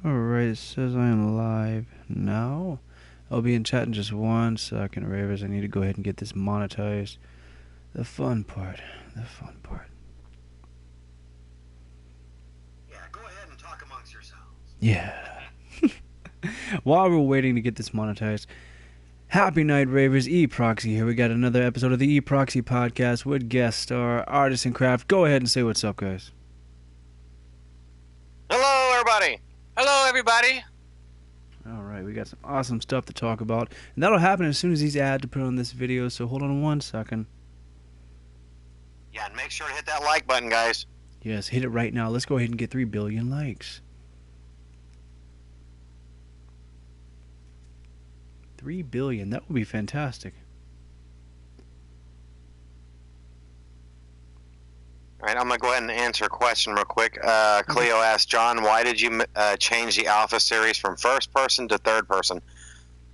Alright, it says I am live now. I'll be in chat in just 1 second, Ravers. I need to go ahead and get this monetized. The fun part. The fun part. Yeah, go ahead and talk amongst yourselves. Yeah. While we're waiting to get this monetized, happy night, Ravers. Proxy here. We got another episode of the Proxy podcast with guest star Artisan Craft. Go ahead and say what's up, guys. Hello, everybody. Hello, everybody. Alright, we got some awesome stuff to talk about. And that'll happen as soon as these ads to put on this video, so hold on 1 second. Yeah, and make sure to hit that like button, guys. Yes, hit it right now. Let's go ahead and get 3 billion likes. 3 billion, that would be fantastic. All right, I'm going to go ahead and answer a question real quick. Cleo asked, John, why did you change the Alpha series from first person to third person?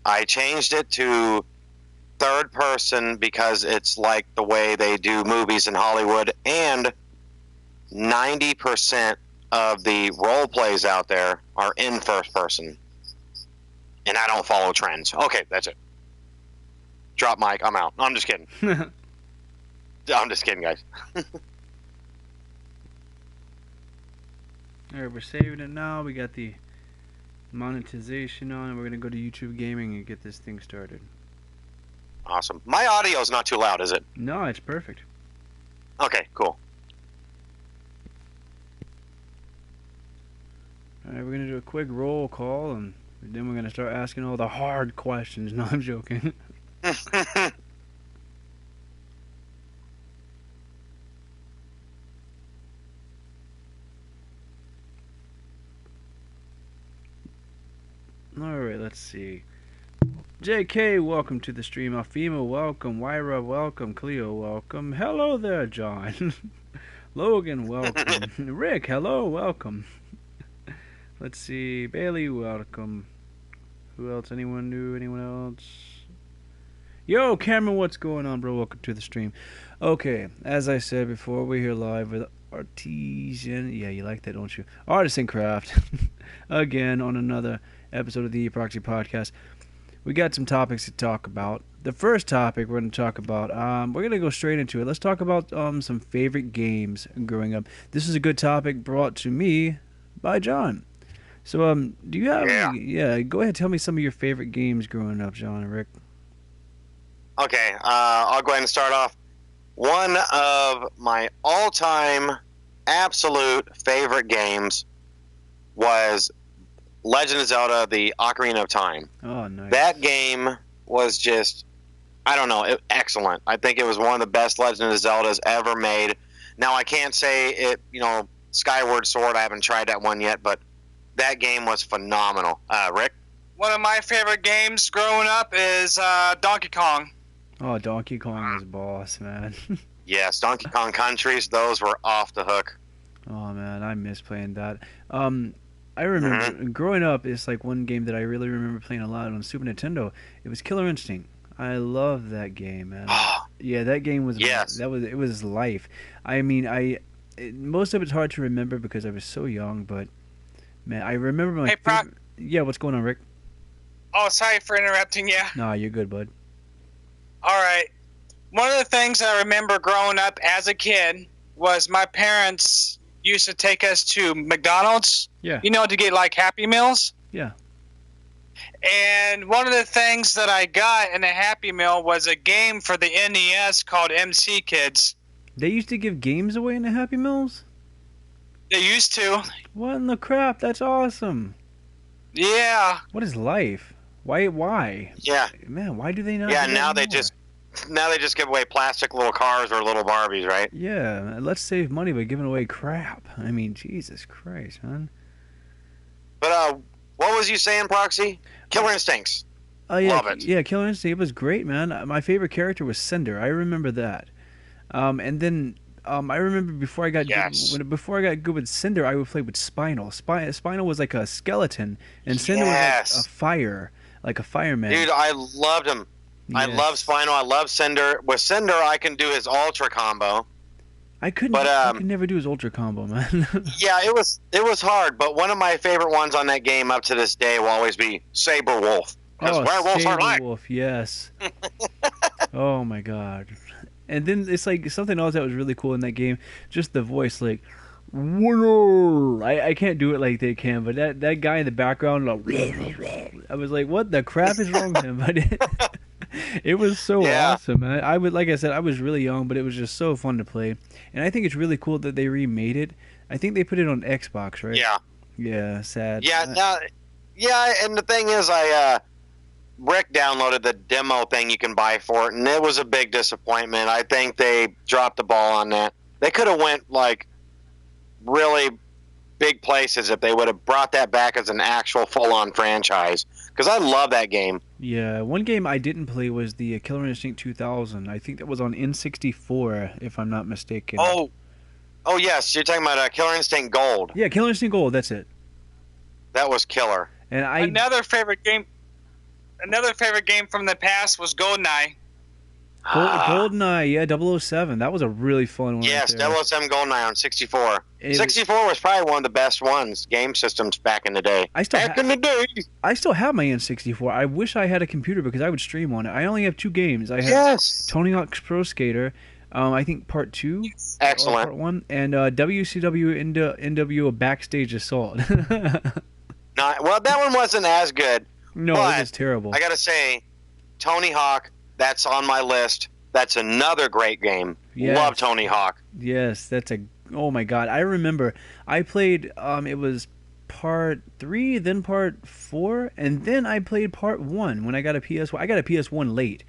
I changed it to third person because it's like the way they do movies in Hollywood, and 90% of the role plays out there are in first person. And I don't follow trends. Okay, that's it. Drop mic, I'm out. No, I'm just kidding. I'm just kidding, guys. Alright, we're saving it now. We got the monetization on, and we're going to go to YouTube Gaming and get this thing started. Awesome. My audio's not too loud, is it? No, it's perfect. Okay, cool. Alright, we're going to do a quick roll call, and then we're going to start asking all the hard questions. No, I'm joking. Alright, let's see. JK, welcome to the stream. Alfima, welcome. Wyra, welcome. Cleo, welcome. Hello there, John. Logan, welcome. Rick, hello, welcome. Let's see. Bailey, welcome. Who else? Anyone new? Anyone else? Yo, Cameron, what's going on, bro? Welcome to the stream. Okay, as I said before, we're here live with Artisan. Yeah, you like that, don't you? Artisan Craft. Again, on another episode of the Proxy podcast. We got some topics to talk about. The first topic we're going to talk about, we're going to go straight into it. Let's talk about some favorite games growing up. This is a good topic brought to me by John. So, do you have... Yeah, go ahead, tell me some of your favorite games growing up, John and Rick. Okay, I'll go ahead and start off. One of my all-time absolute favorite games was Legend of Zelda, the Ocarina of Time. Oh, nice. That game was just, I don't know, excellent. I think it was one of the best Legend of Zeldas ever made. Now, I can't say it, Skyward Sword, I haven't tried that one yet, but that game was phenomenal. Rick? One of my favorite games growing up is Donkey Kong. Oh, Donkey Kong is boss, man. Yes, Donkey Kong Countries, those were off the hook. Oh, man, I miss playing that. I remember growing up, it's like one game that I really remember playing a lot on Super Nintendo. It was Killer Instinct. I love that game, man. Yeah, that game was it was life. I mean, most of it's hard to remember because I was so young, but man, I remember my yeah, what's going on, Rick? Oh, sorry for interrupting you. Nah, you're good, bud. All right. One of the things I remember growing up as a kid was my parents used to take us to McDonald's, to get like Happy Meals. Yeah. And one of the things that I got in a Happy Meal was a game for the NES called MC Kids. They used to give games away in the Happy Meals? They used to. What in the crap? That's awesome. Yeah. What is life? Why? Yeah. Man, why do they not? Yeah, now they just give away plastic little cars or little Barbies, right? Yeah, let's save money by giving away crap. I mean, Jesus Christ, man. But what was you saying, Proxy? Killer Instincts. Oh yeah, love it. Yeah, Killer Instinct. It was great, man. My favorite character was Cinder. I remember that. And then I remember before I got good with Cinder, I would play with Spinal. Spinal was like a skeleton, and Cinder was like a fire, like a fireman. Dude, I loved him. Yes. I love Spinal. I love Cinder. With Cinder, I can do his Ultra combo. I couldn't. I could never do his ultra combo, man. Yeah, it was hard. But one of my favorite ones on that game up to this day will always be Saber Wolf. Because werewolves are like. Wolf, yes. Oh my god. And then it's like something else that was really cool in that game. Just the voice, like, I can't do it like they can, but that guy in the background, like, I was like, what the crap is wrong with him? But it was so awesome, man. Like I said, I was really young, but it was just so fun to play. And I think it's really cool that they remade it. I think they put it on Xbox, right? Yeah. Yeah, sad. Yeah, and the thing is, Rick downloaded the demo thing you can buy for it, and it was a big disappointment. I think they dropped the ball on that. They could have went, like, really big places if they would have brought that back as an actual full-on franchise, because I love that game. Yeah, one game I didn't play was the Killer Instinct 2000. I think that was on N64, if I'm not mistaken. Oh yes, you're talking about Killer Instinct Gold. Yeah, Killer Instinct Gold, that's it. That was killer. And Another favorite game from the past was GoldenEye. GoldenEye, yeah, 007. That was a really fun one. Yes, right 007 GoldenEye on 64. 64 was probably one of the best game systems back in the day. I still have my N64. I wish I had a computer because I would stream on it. I only have 2 games. I have Tony Hawk's Pro Skater, I think Part 2. Excellent. Part 1, and WCW NWO Backstage Assault. Well, that one wasn't as good. No, it was terrible. I gotta say, Tony Hawk, that's on my list. That's another great game. Yes. Love Tony Hawk. Yes, oh my god. I remember I played, it was Part 3, then Part 4, and then I played Part 1 when I got a PS1. I got a PS1 late.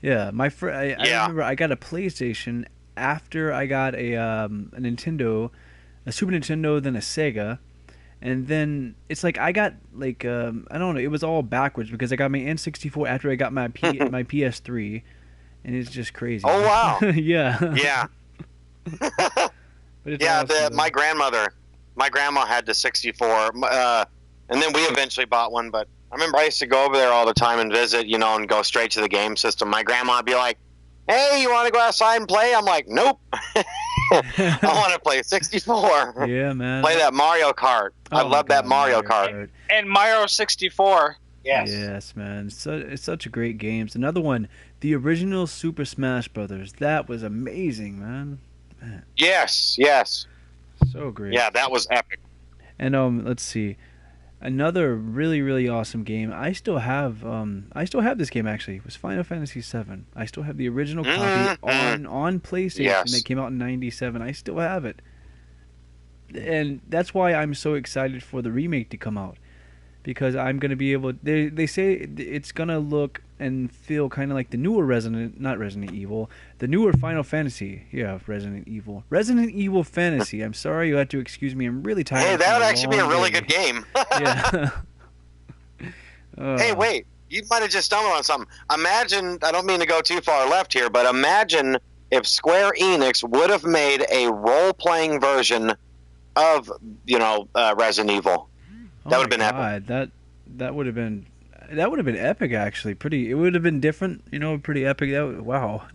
Yeah, I remember I got a PlayStation after I got a Nintendo, a Super Nintendo, then a Sega. And then it's like I got like I don't know, it was all backwards because I got my N64 after I got my my PS3, and it's just crazy. Oh wow! Yeah. Yeah. Awesome, my grandma had the 64, and then we eventually bought one. But I remember I used to go over there all the time and visit, and go straight to the game system. My grandma would be like, "Hey, you want to go outside and play?" I'm like, "Nope." I want to play 64. Yeah, man. Play that Mario Kart. I love that Mario Kart. And Mario 64. Yes. Yes, man. It's such a great game. Another one, the original Super Smash Brothers. That was amazing, man. Yes. So great. Yeah, that was epic. And let's see. Another really, really awesome game. I still have this game actually. It was Final Fantasy VII. I still have the original copy on PlayStation. Yes. That came out in '97. I still have it, and that's why I'm so excited for the remake to come out, because I'm gonna be able. They say it's gonna look and feel kind of like the newer the newer Final Fantasy. Yeah, Resident Evil Fantasy. I'm sorry, you had to excuse me. I'm really tired. Hey, that would actually be a really good game. Yeah. Hey, wait. You might have just stumbled on something. Imagine, I don't mean to go too far left here, but imagine if Square Enix would have made a role-playing version of, Resident Evil. That would have been epic. That would have been epic, actually. It would have been different, pretty epic. Wow.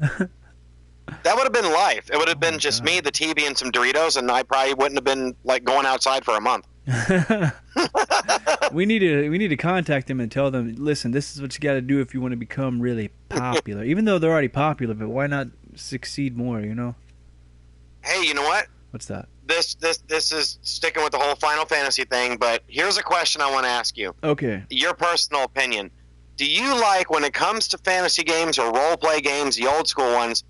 That would have been life. It would have been just me, the TV, and some Doritos, and I probably wouldn't have been like going outside for a month. We need to contact them and tell them, listen, this is what you got to do if you want to become really popular. Even though they're already popular, but why not succeed more? Hey, you know what? What's that? This is sticking with the whole Final Fantasy thing, but here's a question I want to ask you. Okay. Your personal opinion. Do you like, when it comes to fantasy games or role-play games, the old school ones,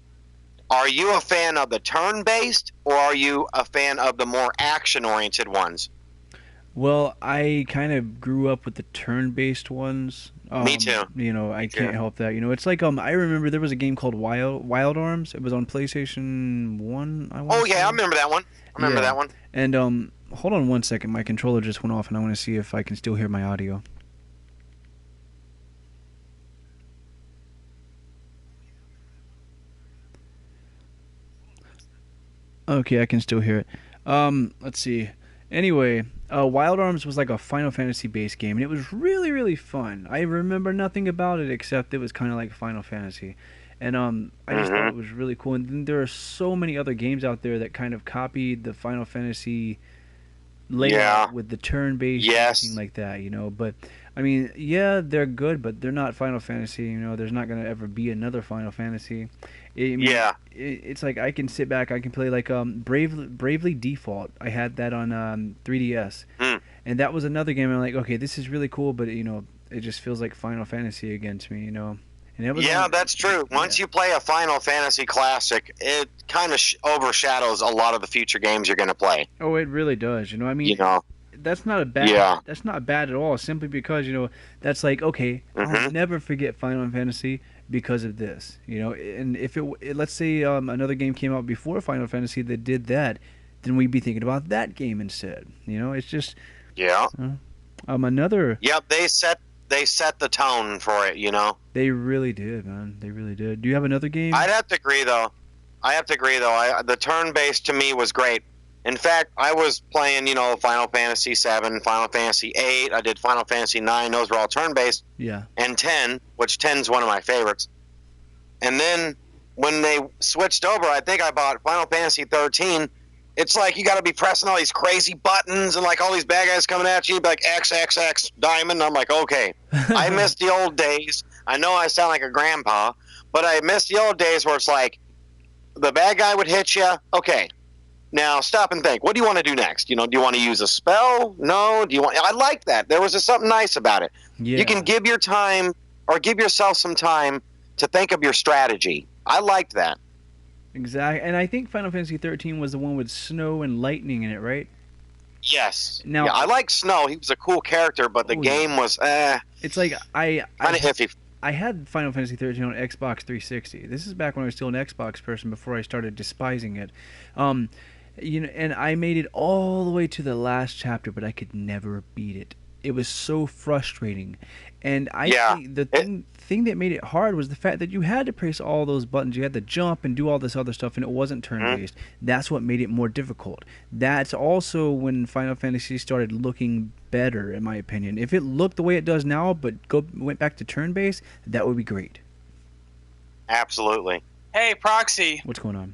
are you a fan of the turn-based, or are you a fan of the more action-oriented ones? Well, I kind of grew up with the turn-based ones. Me too. I can't help that. It's like I remember there was a game called Wild Arms. It was on PlayStation 1. I remember that one. That one. And hold on one second. My controller just went off, and I want to see if I can still hear my audio. Okay, I can still hear it. Let's see. Anyway, Wild Arms was like a Final Fantasy based game, and it was really, really fun. I remember nothing about it except it was kind of like Final Fantasy. And I just thought it was really cool. And then there are so many other games out there that kind of copied the Final Fantasy layout with the turn-based and everything like that, you know. But I mean, yeah, they're good, but they're not Final Fantasy. You know, there's not going to ever be another Final Fantasy. It's like I can sit back, I can play like Bravely Default. I had that on 3DS, and that was another game. I'm like, okay, this is really cool, but you know, it just feels like Final Fantasy again to me, you know. And it was that's true. Once you play a Final Fantasy classic, it kind of overshadows a lot of the future games you're going to play. Oh, it really does. You know, I mean, that's not a bad. That's not bad at all. Simply because that's like, okay, I'll never forget Final Fantasy because of this. You know, and if let's say another game came out before Final Fantasy that did that, then we'd be thinking about that game instead. You know, it's just another. Yep, they set the tone for it, you know. They really did, man. They really did. Do you have another game? I'd have to agree, though. The turn-based to me was great. In fact, I was playing, Final Fantasy 7, Final Fantasy 8. I did Final Fantasy 9. Those were all turn-based. Yeah. And 10, which 10's one of my favorites. And then when they switched over, I think I bought Final Fantasy 13. It's like you got to be pressing all these crazy buttons and like all these bad guys coming at you. You'd be like X, X, X, diamond. I'm like, okay. I miss the old days. I know I sound like a grandpa, but I miss the old days where it's like the bad guy would hit you. Okay. Now stop and think. What do you want to do next? Do you want to use a spell? No. I like that. There was just something nice about it. Yeah. You can give your time or give yourself some time to think of your strategy. I liked that. Exactly, and I think Final Fantasy 13 was the one with snow and lightning in it, right? Yes. Now I like Snow. He was a cool character, but the game was It's like kind of iffy. I had Final Fantasy 13 on Xbox 360. This is back when I was still an Xbox person before I started despising it. And I made it all the way to the last chapter, but I could never beat it. It was so frustrating. And I think the thing that made it hard was the fact that you had to press all those buttons. You had to jump and do all this other stuff, and it wasn't turn-based. That's what made it more difficult. That's also when Final Fantasy started looking better, in my opinion. If it looked the way it does now, but went back to turn-based, that would be great. Absolutely. Hey, Proxy. What's going on?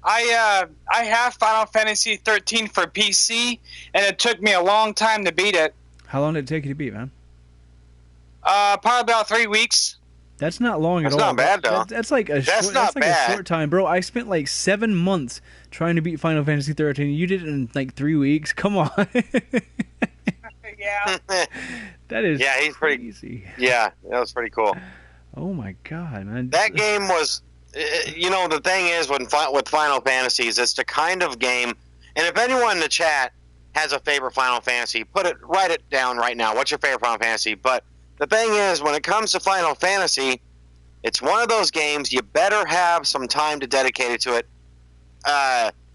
I have Final Fantasy 13 for PC, and it took me a long time to beat it. How long did it take you to beat, man? Probably about 3 weeks. That's not long at all. That's not bad, though. That's like a short time, bro. I spent like 7 months trying to beat Final Fantasy 13. You did it in like 3 weeks. Come on. Yeah. That is he's pretty easy. Yeah, that was pretty cool. Oh my god, man. That game was, the thing is with Final Fantasies, it's the kind of game, and if anyone in the chat has a favorite Final Fantasy, write it down right now. What's your favorite Final Fantasy? But the thing is, when it comes to Final Fantasy, it's one of those games you better have some time to dedicate it to it.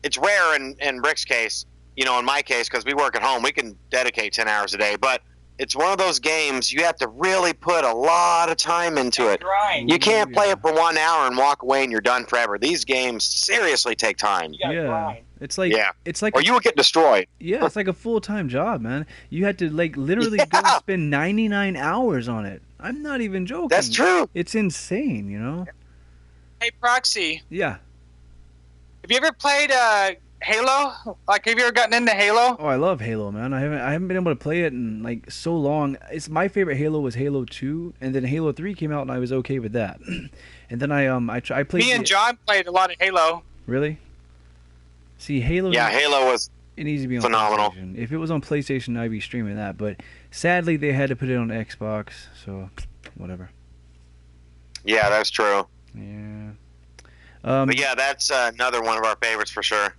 It's rare in Rick's case, in my case, because we work at home, we can dedicate 10 hours a day, but it's one of those games you have to really put a lot of time into it. Grind. You can't play it for 1 hour and walk away and you're done forever. These games seriously take time. Grind. It's like or you would get destroyed. Yeah, it's like a full-time job, man. You had to like literally go and spend 99 hours on it. I'm not even joking. That's true. It's insane, Hey, Proxy. Yeah. Have you ever played Halo? Like, have you ever gotten into Halo? Oh, I love Halo, man. I haven't been able to play it in like so long. It's my favorite Halo was Halo 2, and then Halo 3 came out, and I was okay with that. And then I played. Me and John played a lot of Halo. Really? See, Halo. Yeah, Halo was. It needs to be on phenomenal. PlayStation. If it was on PlayStation, I'd be streaming that. But sadly, they had to put it on Xbox, so whatever. Yeah, that's true. Yeah. But yeah, that's another one of our favorites for sure.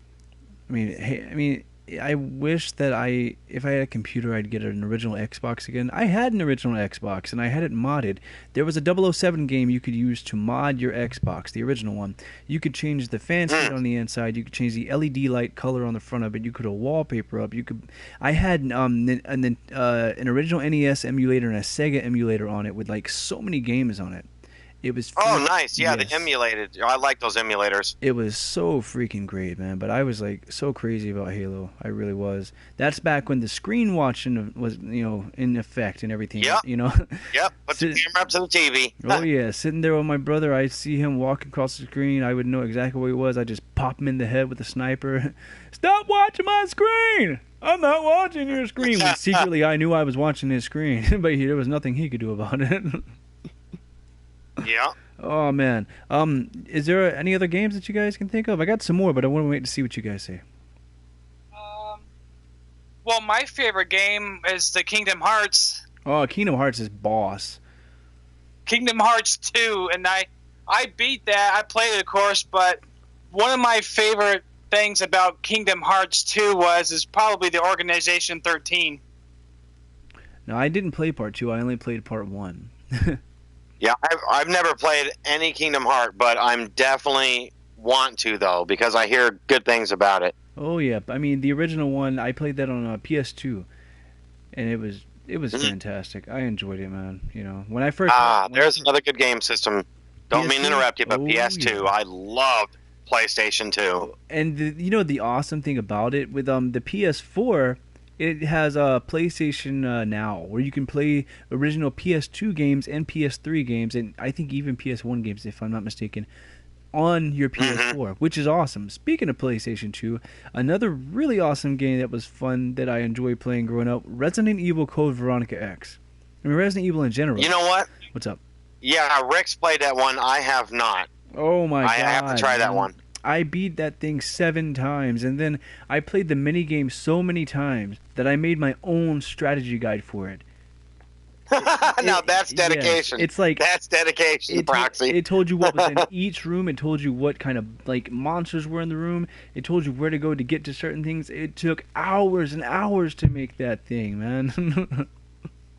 I wish that if I had a computer, I'd get an original Xbox again. I had an original Xbox, and I had it modded. There was a 007 game you could use to mod your Xbox, the original one. You could change the fan speed on the inside. You could change the LED light color on the front of it. You could have wallpaper up. I had an original NES emulator and a Sega emulator on it with like so many games on it. It was. Oh, nice. Yeah, yes. The emulated. I like those emulators. It was so freaking great, man. But I was like so crazy about Halo. I really was. That's back when the screen watching was, in effect and everything. Yep. Yep. Put the camera up to the TV. Oh yeah, sitting there with my brother. I'd see him walk across the screen. I would know exactly where he was. I'd just pop him in the head with a sniper. Stop watching my screen! I'm not watching your screen. When secretly, I knew I was watching his screen, but there was nothing he could do about it. Yeah. Oh man. Is there any other games that you guys can think of? I got some more, but I want to wait to see what you guys say. Well, my favorite game is the Kingdom Hearts. Oh, Kingdom Hearts is boss. Kingdom Hearts 2, and I beat that. I played it, of course, but one of my favorite things about Kingdom Hearts 2 is probably the Organization 13. No, I didn't play part 2. I only played part 1. Yeah, I've never played any Kingdom Heart, but I'm definitely want to, though, because I hear good things about it. Oh, yeah. I mean, the original one, I played that on PS2, and it was fantastic. I enjoyed it, man. When I first... there's another good game system. Don't mean to interrupt you, but PS2, yeah. I loved PlayStation 2. And the awesome thing about it, with the PS4... It has a PlayStation Now, where you can play original PS2 games and PS3 games, and I think even PS1 games, if I'm not mistaken, on your PS4, which is awesome. Speaking of PlayStation 2, another really awesome game that was fun that I enjoyed playing growing up, Resident Evil Code Veronica X. I mean, Resident Evil in general. You know what? What's up? Yeah, Rick's played that one. I have not. Oh, my God. I have to try that one. I beat that thing 7 times, and then I played the minigame so many times that I made my own strategy guide for it. Now that's dedication. Yeah, it's like that's dedication, Proxy. It told you what was in each room. It told you what kind of monsters were in the room. It told you where to go to get to certain things. It took hours and hours to make that thing, man.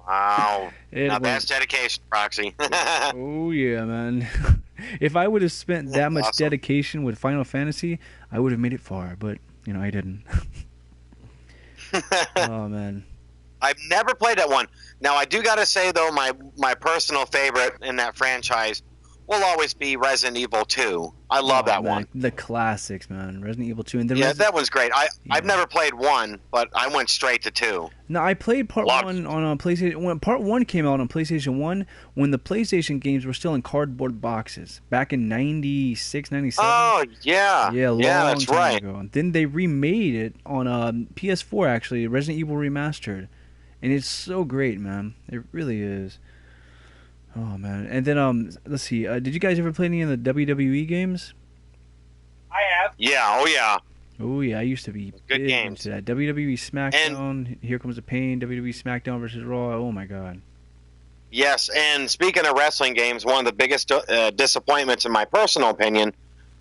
Wow. Now that's dedication, Proxy. Oh yeah, man. If I would have spent that much dedication with Final Fantasy, I would have made it far, but I didn't. Oh man. I've never played that one. Now I do gotta say though, my personal favorite in that franchise will always be Resident Evil 2. I love that one. The classics, man. Resident Evil 2. And that one's great. I've never played 1, but I went straight to 2. No, I played part 1 on PlayStation. When part 1 came out on PlayStation 1, when the PlayStation games were still in cardboard boxes, back in 96, 97. Oh, yeah. Yeah, that's time right. ago. And then they remade it on PS4, actually, Resident Evil Remastered. And it's so great, man. It really is. Oh man! And then let's see. Did you guys ever play any of the WWE games? I have. Yeah. Oh yeah. Oh yeah. I used to be good big games. into that. WWE SmackDown. And Here Comes the Pain. WWE SmackDown versus Raw. Oh my God. Yes. And speaking of wrestling games, one of the biggest disappointments, in my personal opinion,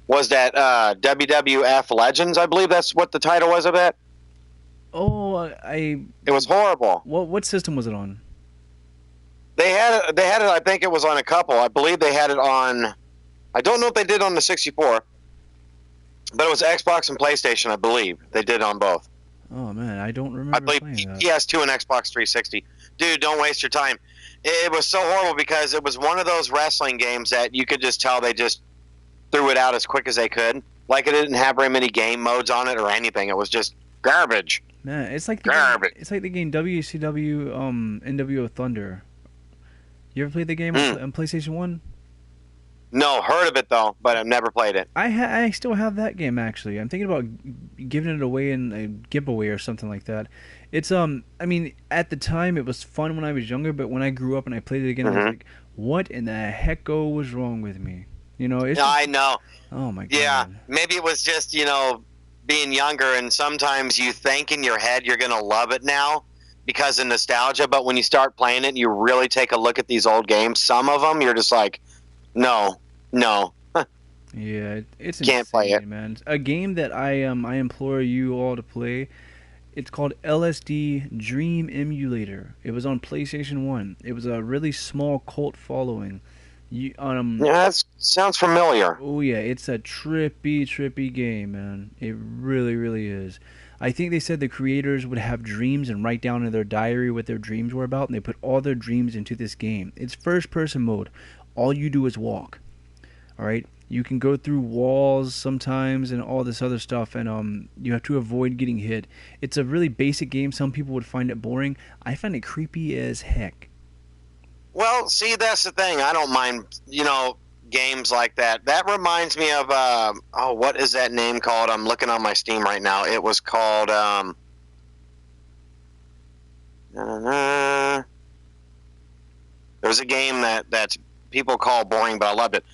was that WWF Legends. I believe that's what the title was of it. Oh, It was horrible. What system was it on? They had it. I think it was on a couple. I believe they had it on. I don't know if they did on the 64, but it was Xbox and PlayStation. I believe they did on both. Oh man, I don't remember. I believe PS2 and Xbox 360. Dude, don't waste your time. It was so horrible because it was one of those wrestling games that you could just tell they just threw it out as quick as they could. Like it didn't have very many game modes on it or anything. It was just garbage. Man, it's like garbage. It's like the game WCW NWO Thunder. You ever played the game on PlayStation 1? No, heard of it though, but I've never played it. I still have that game actually. I'm thinking about giving it away in a giveaway or something like that. It's I mean, at the time it was fun when I was younger, but when I grew up and I played it again, I was like, what in the hecko was wrong with me? I know. Oh my God. Yeah, maybe it was just being younger, and sometimes you think in your head you're gonna love it now because of nostalgia, but when you start playing it and you really take a look at these old games, some of them you're just like, no. Yeah, it's can't insane, play it, man. A game that I implore you all to play. It's called LSD Dream Emulator. It was on PlayStation 1. It was a really small cult following. Yeah, that sounds familiar. Oh yeah, it's a trippy game, man. It really, really is. I think they said the creators would have dreams and write down in their diary what their dreams were about, and they put all their dreams into this game. It's first-person mode. all you do is walk. All right, you can go through walls sometimes and all this other stuff, and you have to avoid getting hit. It's a really basic game. Some people would find it boring. I find it creepy as heck. Well, see, that's the thing. I don't mind, games like that. That reminds me of, what is that name called? I'm looking on my Steam right now. It was called, there was a game that's people call boring, but I loved it.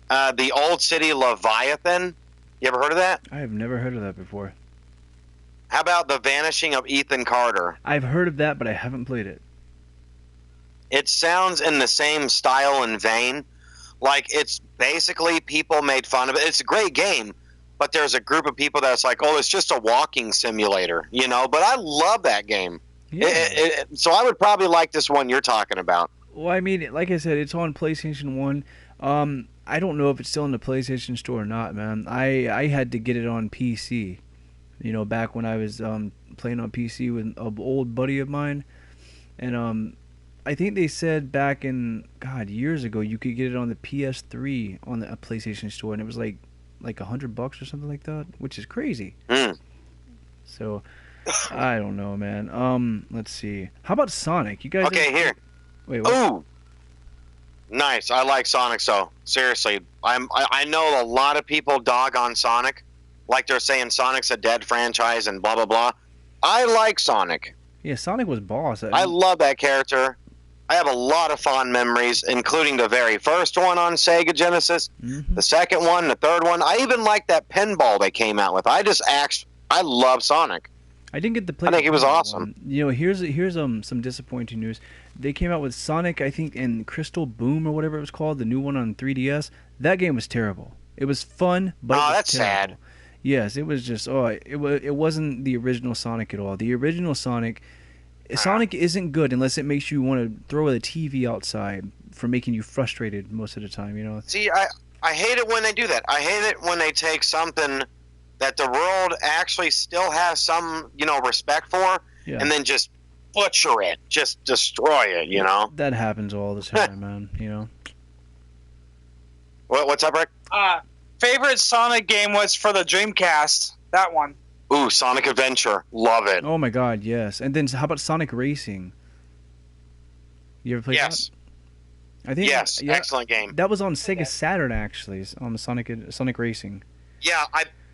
The Old City Leviathan. You ever heard of that? I have never heard of that before. How about The Vanishing of Ethan Carter? I've heard of that, but I haven't played it. It sounds in the same style and vein. Like, it's basically people made fun of it. It's a great game, but there's a group of people that's like, oh, it's just a walking simulator, But I love that game. Yeah. So I would probably like this one you're talking about. Well, I mean, like I said, it's on PlayStation 1. I don't know if it's still in the PlayStation Store or not, man. I had to get it on PC, back when I was playing on PC with an old buddy of mine. And I think they said back in, years ago, you could get it on the PS3 on the PlayStation Store, and it was like $100 or something like that, which is crazy. So, I don't know, man. Let's see. How about Sonic? You guys? Okay, here. Wait, what? Ooh. Nice. I like Sonic, so seriously, I know a lot of people dog on Sonic, like they're saying Sonic's a dead franchise and blah blah blah. I like Sonic. Yeah, Sonic was boss. I love that character. I have a lot of fond memories, including the very first one on Sega Genesis, the second one, the third one. I even like that pinball they came out with. I love Sonic. I didn't get to play. I think it was awesome. Here's some disappointing news. They came out with Sonic, I think, and Crystal Boom or whatever it was called, the new one on 3DS. That game was terrible. It was fun, but that's terrible. Sad. Yes, it was just it wasn't the original Sonic at all. The original Sonic isn't good unless it makes you want to throw the TV outside for making you frustrated most of the time. See, I hate it when they do that. I hate it when they take something that the world actually still has some, respect for, and then just butcher it, just destroy it, That happens all the time, man, What's up, Rick? Favorite Sonic game was for the Dreamcast. That one. Ooh, Sonic Adventure. Love it. Oh my god, yes. And then how about Sonic Racing? You ever played that? I think yes, excellent game. That was on Sega Saturn, actually, on the Sonic Racing. Yeah,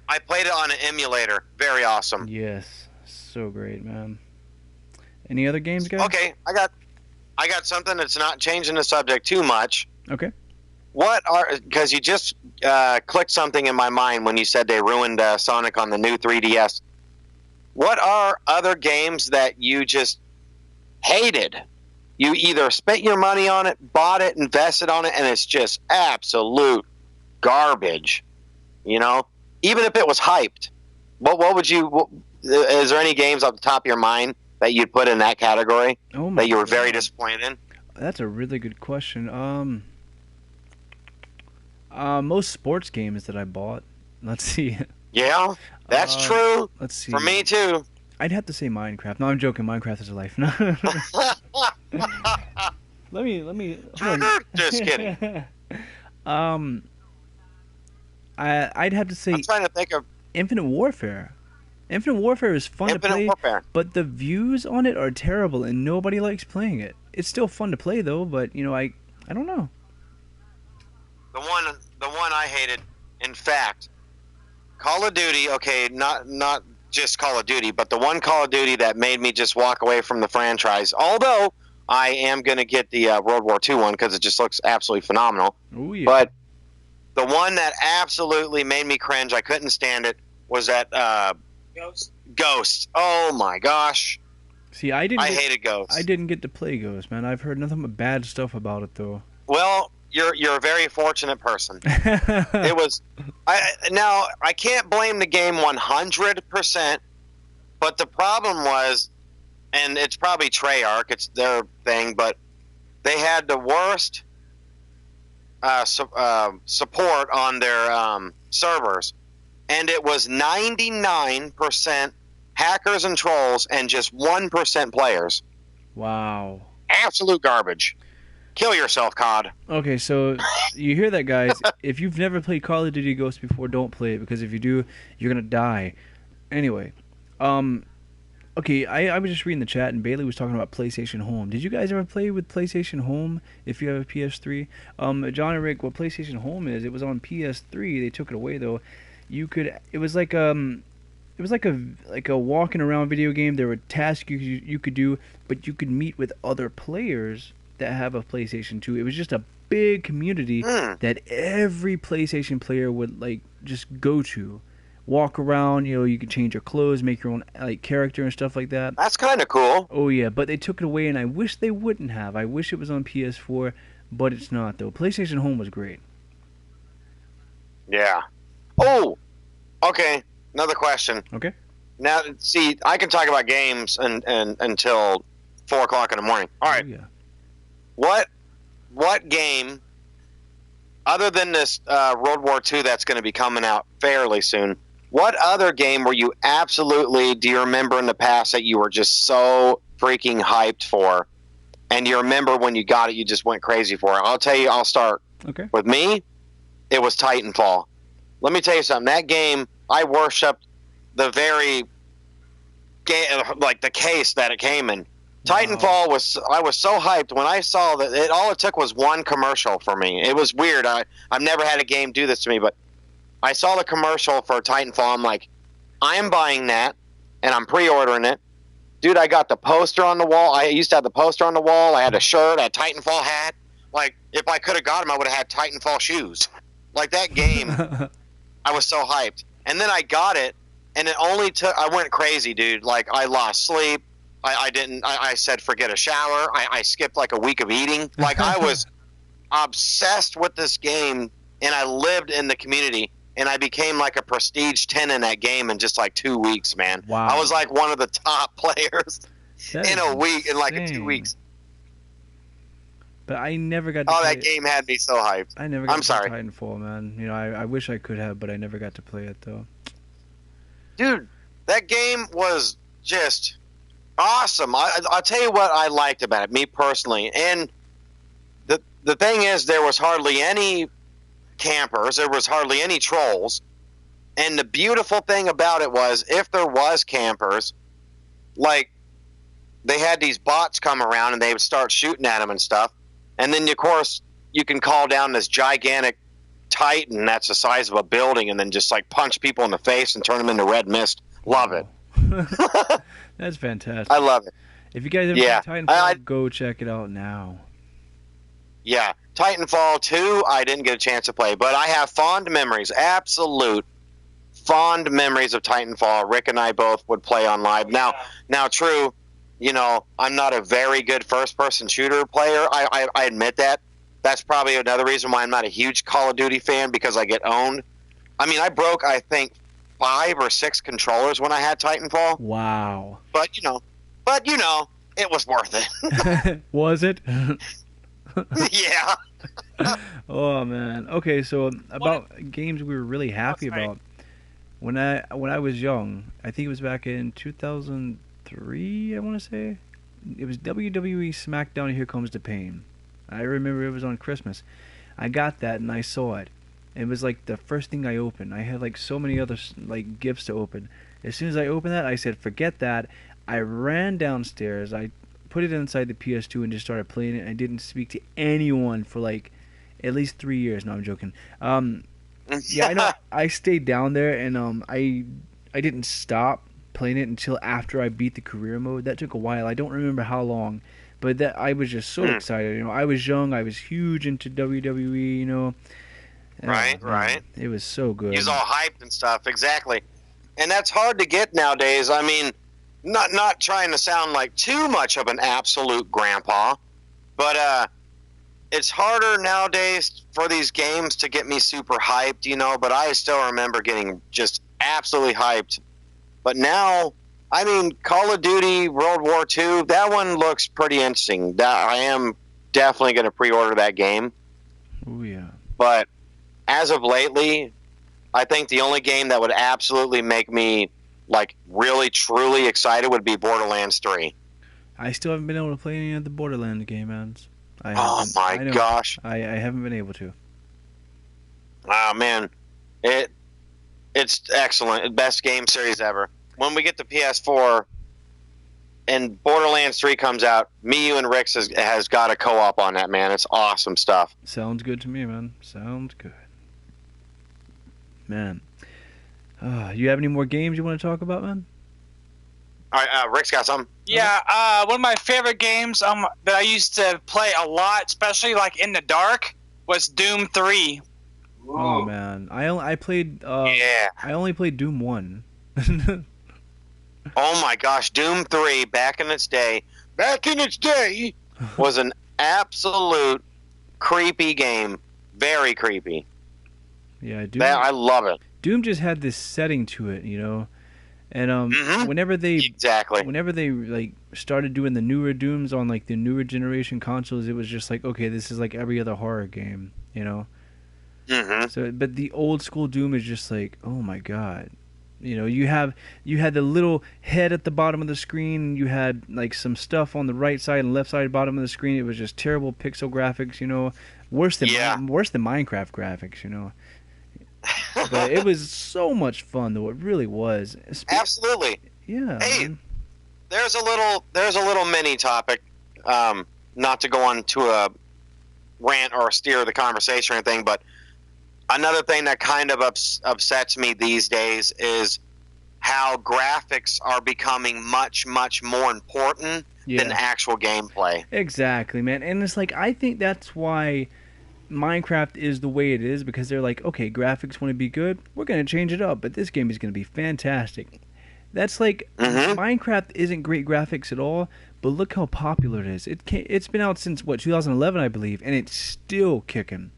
I played it on an emulator. Very awesome. Yes, so great, man. Any other games, guys? Okay, I got something that's not changing the subject too much. Okay. Because you just clicked something in my mind when you said they ruined Sonic on the new 3DS. What are other games that you just hated? You either spent your money on it, bought it, invested on it, and it's just absolute garbage. Even if it was hyped. What would you? Is there any games off the top of your mind that you'd put in that category that you were very disappointed in? That's a really good question. Most sports games that I bought. Let's see. Yeah, that's true. Let's see. For me too. I'd have to say Minecraft. No, I'm joking. Minecraft is a life. No. let me. Just kidding. I'd have to say. I'm trying to think of Infinite Warfare. Infinite Warfare is fun to play, but the views on it are terrible, and nobody likes playing it. It's still fun to play though, but I don't know. The one I hated, in fact, Call of Duty. Okay, not just Call of Duty, but the one Call of Duty that made me just walk away from the franchise. Although I am going to get the World War II one because it just looks absolutely phenomenal. Oh yeah. But the one that absolutely made me cringe, I couldn't stand it, was that Ghost. Oh my gosh. See, I hated Ghost. I didn't get to play Ghost, man. I've heard nothing but bad stuff about it though. Well, you're a very fortunate person. It was. I can't blame the game 100%, but the problem was, and it's probably Treyarch, it's their thing, but they had the worst support on their servers, and it was 99% hackers and trolls and just 1% players. Wow. Absolute garbage. Kill yourself, COD. Okay, so you hear that, guys. If you've never played Call of Duty Ghosts before, don't play it, because if you do, you're going to die. Anyway, okay, I was just reading the chat, and Bailey was talking about PlayStation Home. Did you guys ever play with PlayStation Home if you have a PS3? John and Rick, what PlayStation Home is, it was on PS3. They took it away, though. It was like a walking around video game. There were tasks you could do, but you could meet with other players that have a PlayStation 2. It was just a big community that every PlayStation player would like just go to. Walk around, you could change your clothes, make your own like character and stuff like that. That's kind of cool. Oh yeah, but they took it away, and I wish they wouldn't have. I wish it was on PS4, but it's not though. PlayStation Home was great. Yeah. Oh, okay. Another question. Okay. Now, see, I can talk about games and until 4 o'clock in the morning. All right. Oh, yeah. What game, other than this World War II that's going to be coming out fairly soon, what other game were you absolutely, do you remember in the past that you were just so freaking hyped for? And you remember when you got it, you just went crazy for it? I'll tell you, I'll start. Okay. With me, it was Titanfall. Let me tell you something. That game, I worshipped the very like the case that it came in. Titanfall I was so hyped when I saw that all it took was one commercial for me. It was weird. I've never had a game do this to me, but I saw the commercial for Titanfall. I'm like, I am buying that, and I'm pre-ordering it. Dude, I got the poster on the wall. I used to have the poster on the wall. I had a shirt, I had a Titanfall hat. Like, if I could have got him, I would have had Titanfall shoes. Like, that game, I was so hyped. And then I got it, and it only took, I went crazy, dude. Like, I lost sleep. I said, forget a shower. I skipped like a week of eating. Like, I was obsessed with this game, and I lived in the community, and I became like a prestige 10 in that game in just like 2 weeks, man. Wow. I was like one of the top players That in is a week, in like insane. 2 weeks. But I never got to Oh, play that game had me so hyped. I never got I'm to sorry. play Titanfall, man. I wish I could have, but I never got to play it, though. Dude, that game was just awesome. I'll tell you what I liked about it, me personally. And the thing is, there was hardly any campers. There was hardly any trolls. And the beautiful thing about it was, if there was campers, like, they had these bots come around and they would start shooting at them and stuff. And then, of course, you can call down this gigantic Titan that's the size of a building and then just, like, punch people in the face and turn them into red mist. Love it. That's fantastic. I love it. If you guys ever Yeah. play Titanfall, go check it out now. Yeah. Titanfall 2, I didn't get a chance to play, but I have fond memories, absolute fond memories of Titanfall. Rick and I both would play on live. Now, true, I'm not a very good first-person shooter player. I admit that. That's probably another reason why I'm not a huge Call of Duty fan, because I get owned. I mean, I broke, I think, 5 or 6 controllers when I had Titanfall. Wow. But, it was worth it. Was it? Yeah. Oh man. Okay, so about games we were really happy about. When I was young, I think it was back in 2003, I want to say. It was WWE SmackDown Here Comes the Pain. I remember it was on Christmas. I got that and I saw it. It was like the first thing I opened. I had like so many other like gifts to open. As soon as I opened that, I said, forget that. I ran downstairs. I put it inside the PS2 and just started playing it. I didn't speak to anyone for like at least 3 years. No, I'm joking. Yeah, I know. I stayed down there and I didn't stop playing it until after I beat the career mode. That took a while. I don't remember how long, but that I was just so excited. I was young. I was huge into WWE. Right. It was so good. He's all hyped and stuff. Exactly. And that's hard to get nowadays. I mean, not trying to sound like too much of an absolute grandpa, but it's harder nowadays for these games to get me super hyped, but I still remember getting just absolutely hyped. But now, I mean, Call of Duty World War II, that one looks pretty interesting. I am definitely going to pre-order that game. Oh, yeah. But as of lately, I think the only game that would absolutely make me like really truly excited would be Borderlands 3. I still haven't been able to play any of the Borderlands game, man. Oh my gosh! I haven't been able to. Oh man, it's excellent. Best game series ever. When we get to PS4 and Borderlands 3 comes out, me, you, and Rick has got a co-op on that, man. It's awesome stuff. Sounds good to me, man. Sounds good. Man. You have any more games you want to talk about, man? All right, Rick's got some. Yeah, one of my favorite games that I used to play a lot, especially like in the dark, was Doom 3. Oh man, I played. Yeah. I only played Doom 1. Oh my gosh, Doom 3 back in its day was an absolute creepy game. Very creepy. Yeah, Doom. I love it. Doom just had this setting to it, you know. And whenever they like started doing the newer Dooms on like the newer generation consoles, it was just like, okay, this is like every other horror game, you know. So, but the old school Doom is just like, oh my god, you know, you had the little head at the bottom of the screen, you had like some stuff on the right side and left side bottom of the screen. It was just terrible pixel graphics, you know, worse than Minecraft graphics, you know. But it was so much fun, though. It really was. Absolutely. Yeah. Hey, man. there's a little mini topic. Not to go on to a rant or steer the conversation or anything, but another thing that kind of upsets me these days is how graphics are becoming much, much more important than actual gameplay. Exactly, man. And it's like, I think that's why Minecraft is the way it is, because they're like, okay, graphics want to be good, we're going to change it up, but this game is going to be fantastic. That's like, Minecraft isn't great graphics at all, but look how popular it is. It's been out since, 2011, I believe, and it's still kicking.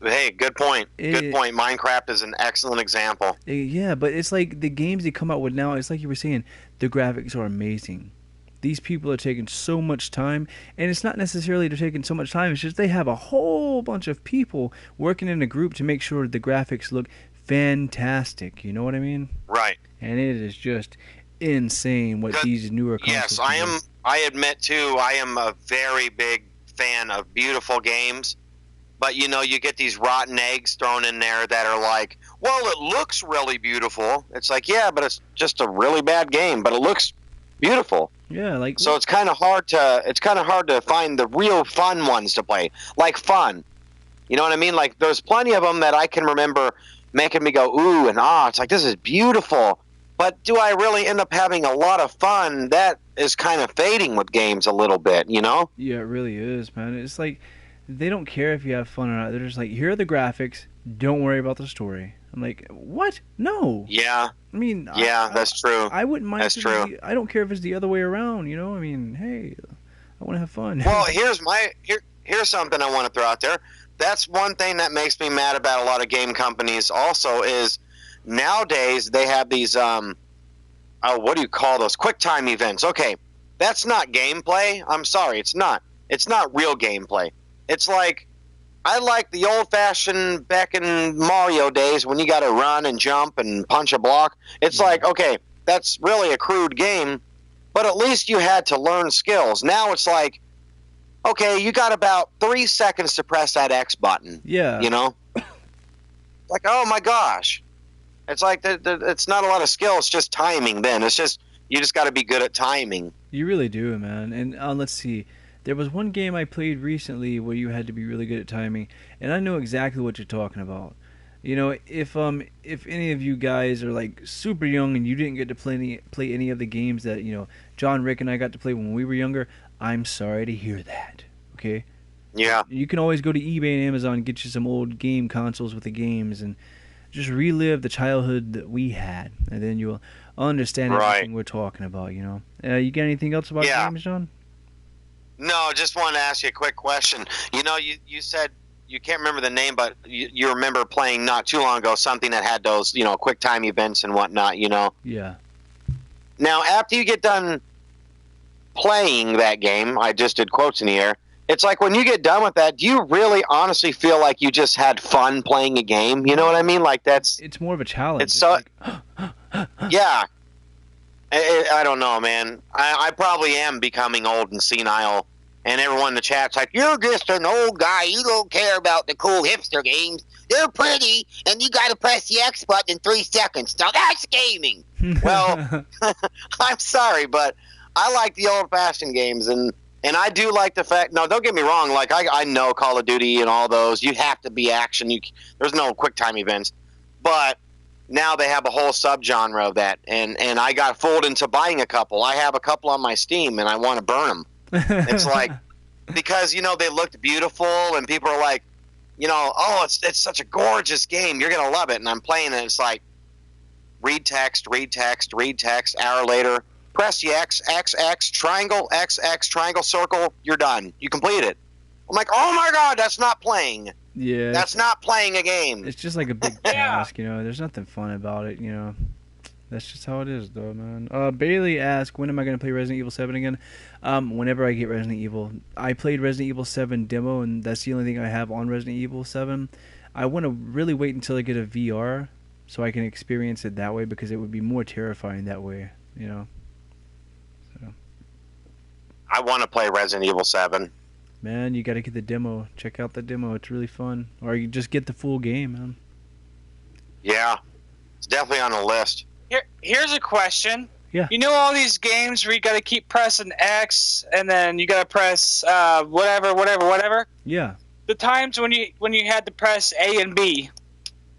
Hey, good point. Good point. Minecraft is an excellent example. Yeah, but it's like the games they come out with now, it's like you were saying, the graphics are amazing. These people are taking so much time, and it's not necessarily they're taking so much time, it's just they have a whole bunch of people working in a group to make sure the graphics look fantastic, you know what I mean? Right. And it is just insane what these newer consoles do. I admit, too, I am a very big fan of beautiful games, but, you know, you get these rotten eggs thrown in there that are like, well, it looks really beautiful. It's like, yeah, but it's just a really bad game, but it looks beautiful. Yeah, like so it's kind of hard to find the real fun ones to play. Like fun. You know what I mean? Like there's plenty of them that I can remember making me go ooh and ah. It's like this is beautiful. But do I really end up having a lot of fun? That is kind of fading with games a little bit, you know? Yeah, it really is, man. It's like they don't care if you have fun or not. They're just like, here are the graphics, don't worry about the story. I'm like, what? No. Yeah. I mean, that's true. I wouldn't mind. That's true. I don't care if it's the other way around. You know, I mean, hey, I want to have fun. Well, here's something I want to throw out there. That's one thing that makes me mad about a lot of game companies. Also, is nowadays they have these what do you call those? QuickTime events. Okay, that's not gameplay. I'm sorry, it's not. It's not real gameplay. It's like. I like the old-fashioned back in Mario days when you got to run and jump and punch a block. It's like, okay, that's really a crude game, but at least you had to learn skills. Now it's like, okay, you got about 3 seconds to press that X button. Yeah. You know? Like, oh my gosh. It's like, it's not a lot of skill, it's just timing then. It's just, you just got to be good at timing. You really do, man. And let's see. There was one game I played recently where you had to be really good at timing, and I know exactly what you're talking about. You know, if any of you guys are like super young and you didn't get to play any of the games that, you know, John, Rick, and I got to play when we were younger, I'm sorry to hear that. Okay? Yeah. You can always go to eBay and Amazon and get you some old game consoles with the games and just relive the childhood that we had, and then you'll understand everything we're talking about. You know. You got anything else about games, John? No, just wanted to ask you a quick question. You know, you said you can't remember the name, but you remember playing not too long ago something that had those, you know, quick time events and whatnot, you know? Yeah. Now, after you get done playing that game, I just did quotes in the air, it's like when you get done with that, do you really honestly feel like you just had fun playing a game? You know what I mean? Like that's... It's more of a challenge. It's so... yeah. I don't know, man. I probably am becoming old and senile and everyone in the chat's like, "You're just an old guy. You don't care about the cool hipster games. They're pretty, and you got to press the X button in 3 seconds. Now that's gaming." Well, I'm sorry, but I like the old-fashioned games, and I do like the fact. No, don't get me wrong. Like I know Call of Duty and all those. You have to be action. There's no quick time events, but now they have a whole subgenre of that, and I got fooled into buying a couple. I have a couple on my Steam, and I want to burn them. It's like, because they looked beautiful, and people are like, oh, it's such a gorgeous game. You're gonna love it. And I'm playing, and it's like, read text. Hour later, press the X, triangle, X, triangle, circle. You're done. You complete it. I'm like, oh my god, that's not playing. Yeah, that's not playing a game. It's just like a big task, There's nothing fun about it, That's just how it is, though, man. Bailey asked, when am I going to play Resident Evil 7 again? Whenever I get Resident Evil. I played Resident Evil 7 demo, and that's the only thing I have on Resident Evil 7. I want to really wait until I get a VR so I can experience it that way, because it would be more terrifying that way, So. I want to play Resident Evil 7. Man, you got to get the demo. Check out the demo. It's really fun. Or you just get the full game, man. Yeah. It's definitely on the list. Here's a question. Yeah. You know all these games where you got to keep pressing X and then you got to press whatever? Yeah. The times when you had to press A and B.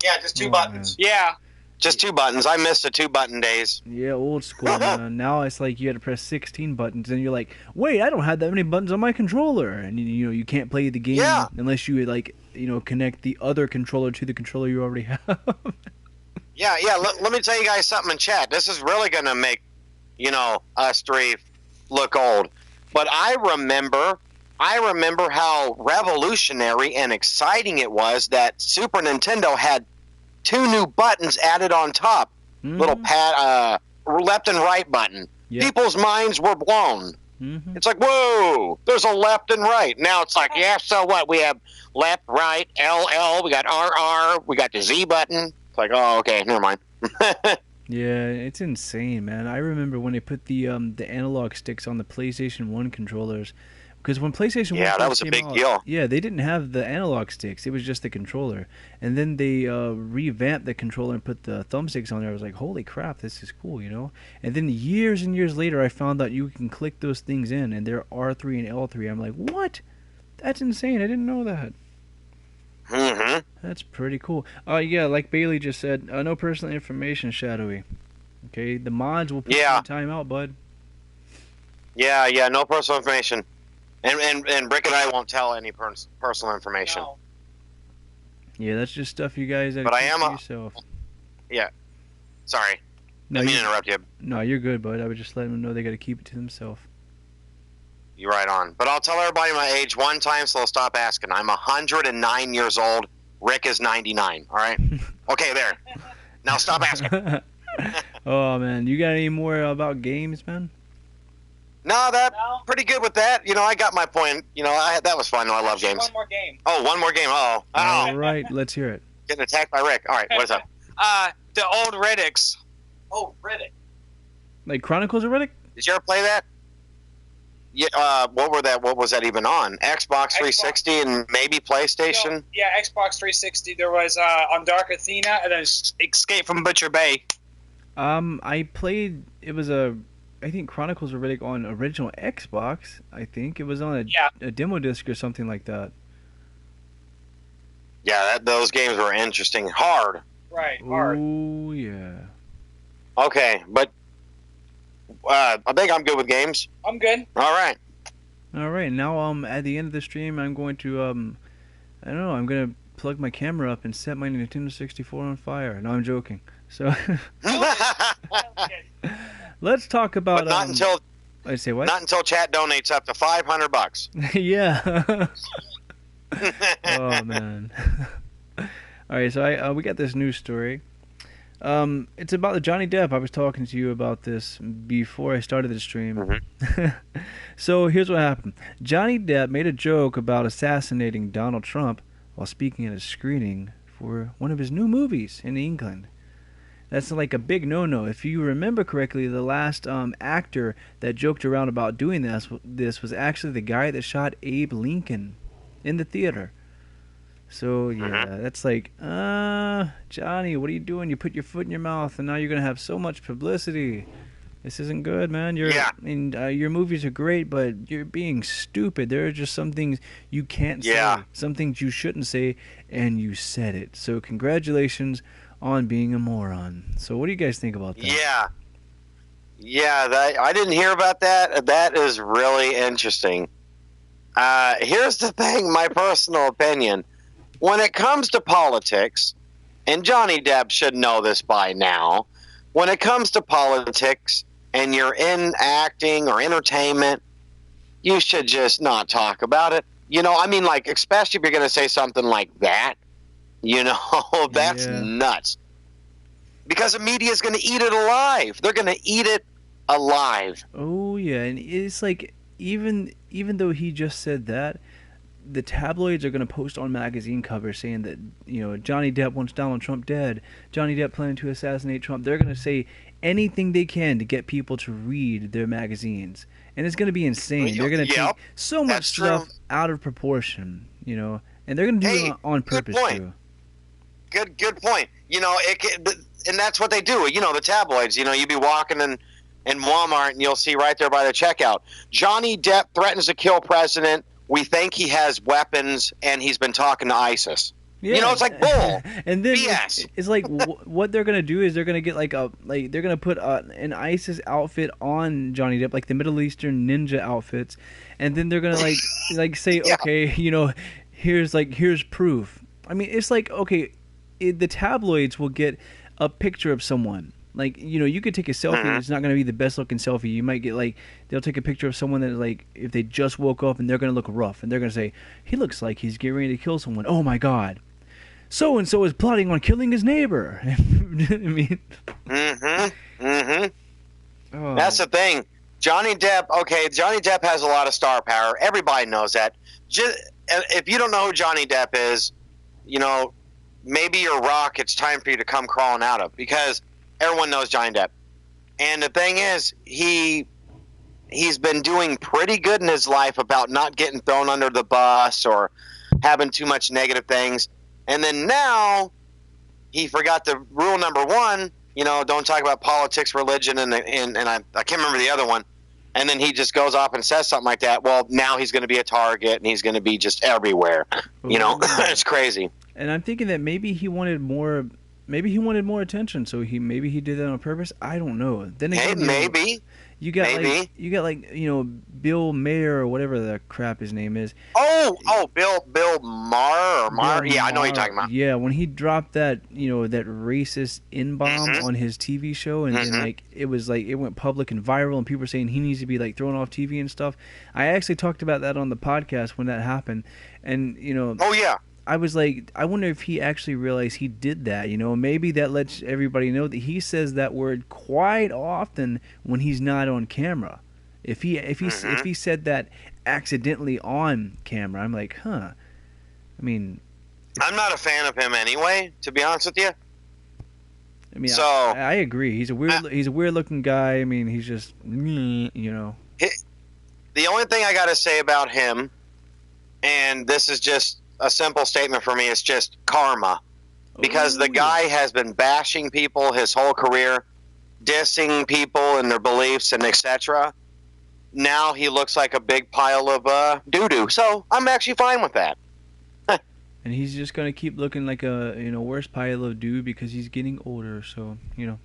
Yeah, just 2 buttons. Man. Yeah. Just 2 buttons. I missed the 2-button days. Yeah, old school, man. Now it's like you had to press 16 buttons, and you're like, wait, I don't have that many buttons on my controller. And, you can't play the game unless you, connect the other controller to the controller you already have. Yeah. Let me tell you guys something in chat. This is really going to make, us three look old. But I remember how revolutionary and exciting it was that Super Nintendo had 2 new buttons added on top. Little pad, left and right button. Yep. People's minds were blown. Mm-hmm. It's like, whoa, there's a left and right. Now it's like, yeah, so what? We have left, right, LL, we got RR, we got the Z button. It's like, oh, okay, never mind. Yeah, it's insane, man. I remember when they put the analog sticks on the PlayStation 1 controllers. Because when PlayStation 1 that was a big deal. Yeah, they didn't have the analog sticks. It was just the controller. And then they revamped the controller and put the thumbsticks on there. I was like, holy crap, this is cool, And then years and years later, I found out you can click those things in, and they're R3 and L3. I'm like, what? That's insane. I didn't know that. Mm-hmm. That's pretty cool. Yeah, like Bailey just said, no personal information, Shadowy. Okay, the mods will put you in timeout, bud. Yeah, no personal information. And Brick and I won't tell any personal information. No. Yeah, that's just stuff you guys have to keep to yourself. Yeah. Sorry. No, I didn't mean to interrupt you. No, you're good, bud. I would just let them know they got to keep it to themselves. You're right on. But I'll tell everybody my age one time so they'll stop asking. I'm 109 years old. Rick is 99. All right? Okay, there. Now stop asking. Oh, man. You got any more about games, man? No, pretty good with that. I got my point. That was fun. I love games. One more game. Oh, one more game. Uh-oh. All right, let's hear it. Getting attacked by Rick. All right, what is up? The old Riddicks. Oh, Riddick. Like Chronicles of Riddick? Did you ever play that? Yeah. What was that even on? Xbox 360 and maybe PlayStation? No, yeah, Xbox 360. There was on Dark Athena and then Escape from Butcher Bay. I played. It was I think Chronicles of Riddick on original Xbox. I think it was on a demo disc or something like that. Yeah, those games were interesting. Hard. Right, hard. Oh, yeah. Okay, but I think I'm good with games. I'm good. All right. All right, now at the end of the stream, I'm going to, I don't know, I'm going to plug my camera up and set my Nintendo 64 on fire. No, I'm joking. So... Let's talk about. But not until. I say what? Not until chat donates up to $500. Yeah. Oh man. All right, so we got this news story. It's about the Johnny Depp. I was talking to you about this before I started the stream. Mm-hmm. So here's what happened. Johnny Depp made a joke about assassinating Donald Trump while speaking at a screening for one of his new movies in England. That's like a big no-no. If you remember correctly, the last actor that joked around about doing this was actually the guy that shot Abe Lincoln in the theater. So yeah, that's like, Johnny, what are you doing? You put your foot in your mouth, and now you're gonna have so much publicity. This isn't good, man. Your movies are great, but you're being stupid. There are just some things you can't say, some things you shouldn't say, and you said it. So congratulations on being a moron. So what do you guys think about that? I didn't hear about that. That is really interesting. Here's the thing, my personal opinion. When it comes to politics, and Johnny Depp should know this by now, when it comes to politics and you're in acting or entertainment, you should just not talk about it. You know, I mean, like, especially if you're going to say something like that, you know, that's nuts. Because the media is going to eat it alive. They're going to eat it alive. Oh, yeah, and it's like, even though he just said that, the tabloids are going to post on magazine covers saying that, you know, Johnny Depp wants Donald Trump dead. Johnny Depp planning to assassinate Trump. They're going to say anything they can to get people to read their magazines. And it's going to be insane. They're going to take so much stuff out of proportion, you know. And they're going to do it on purpose, too. Good point. You know, and that's what they do. You know, the tabloids, you know, you'd be walking in Walmart and you'll see right there by the checkout, Johnny Depp threatens to kill president. We think he has weapons, and he's been talking to ISIS. Yeah. You know, it's like bull. And then BS. It's like what they're gonna do is they're gonna get they're gonna put an ISIS outfit on Johnny Depp, like the Middle Eastern ninja outfits, and then they're gonna like say, okay, you know, here's proof. I mean, it's like, okay, the tabloids will get a picture of someone. Like, you know, you could take a selfie. It's not going to be the best looking selfie. You might get, like, they'll take a picture of someone that, like, if they just woke up and they're going to look rough. And they're going to say, he looks like he's getting ready to kill someone. Oh, my God. So-and-so is plotting on killing his neighbor. I mean. Oh. That's the thing. Johnny Depp has a lot of star power. Everybody knows that. If you don't know who Johnny Depp is, you know, maybe you're a rock it's time for you to come crawling out of. Because everyone knows Johnny Depp. And the thing is, he's been doing pretty good in his life about not getting thrown under the bus or having too much negative things. And then now he forgot the rule number one, you know, don't talk about politics, religion, and I can't remember the other one. And then he just goes off and says something like that. Well, now he's going to be a target and he's going to be just everywhere. You know, it's crazy. And I'm thinking that maybe he wanted more attention, so maybe he did that on purpose. I don't know. Then again, maybe you got like you know, Bill Mayer or whatever the crap his name is. Bill Maher. Yeah, I know what you're talking about. Yeah, when he dropped that, you know, that racist N-bomb on his TV show, and then like it went public and viral, and people were saying he needs to be like thrown off TV and stuff. I actually talked about that on the podcast when that happened, and you know. Oh yeah. I was like, I wonder if he actually realized he did that, you know. Maybe that lets everybody know that he says that word quite often when he's not on camera. If he said that accidentally on camera, I'm like, huh. I mean, I'm not a fan of him anyway, to be honest with you. I mean, so I agree. He's a weird looking guy. I mean, he's just, you know. The only thing I got to say about him, and this is just a simple statement for me, is just karma. Because the guy has been bashing people his whole career, dissing people and their beliefs and etc. Now he looks like a big pile of doo-doo. So I'm actually fine with that. And he's just going to keep looking like a, you know, worse pile of doo because he's getting older. So, you know.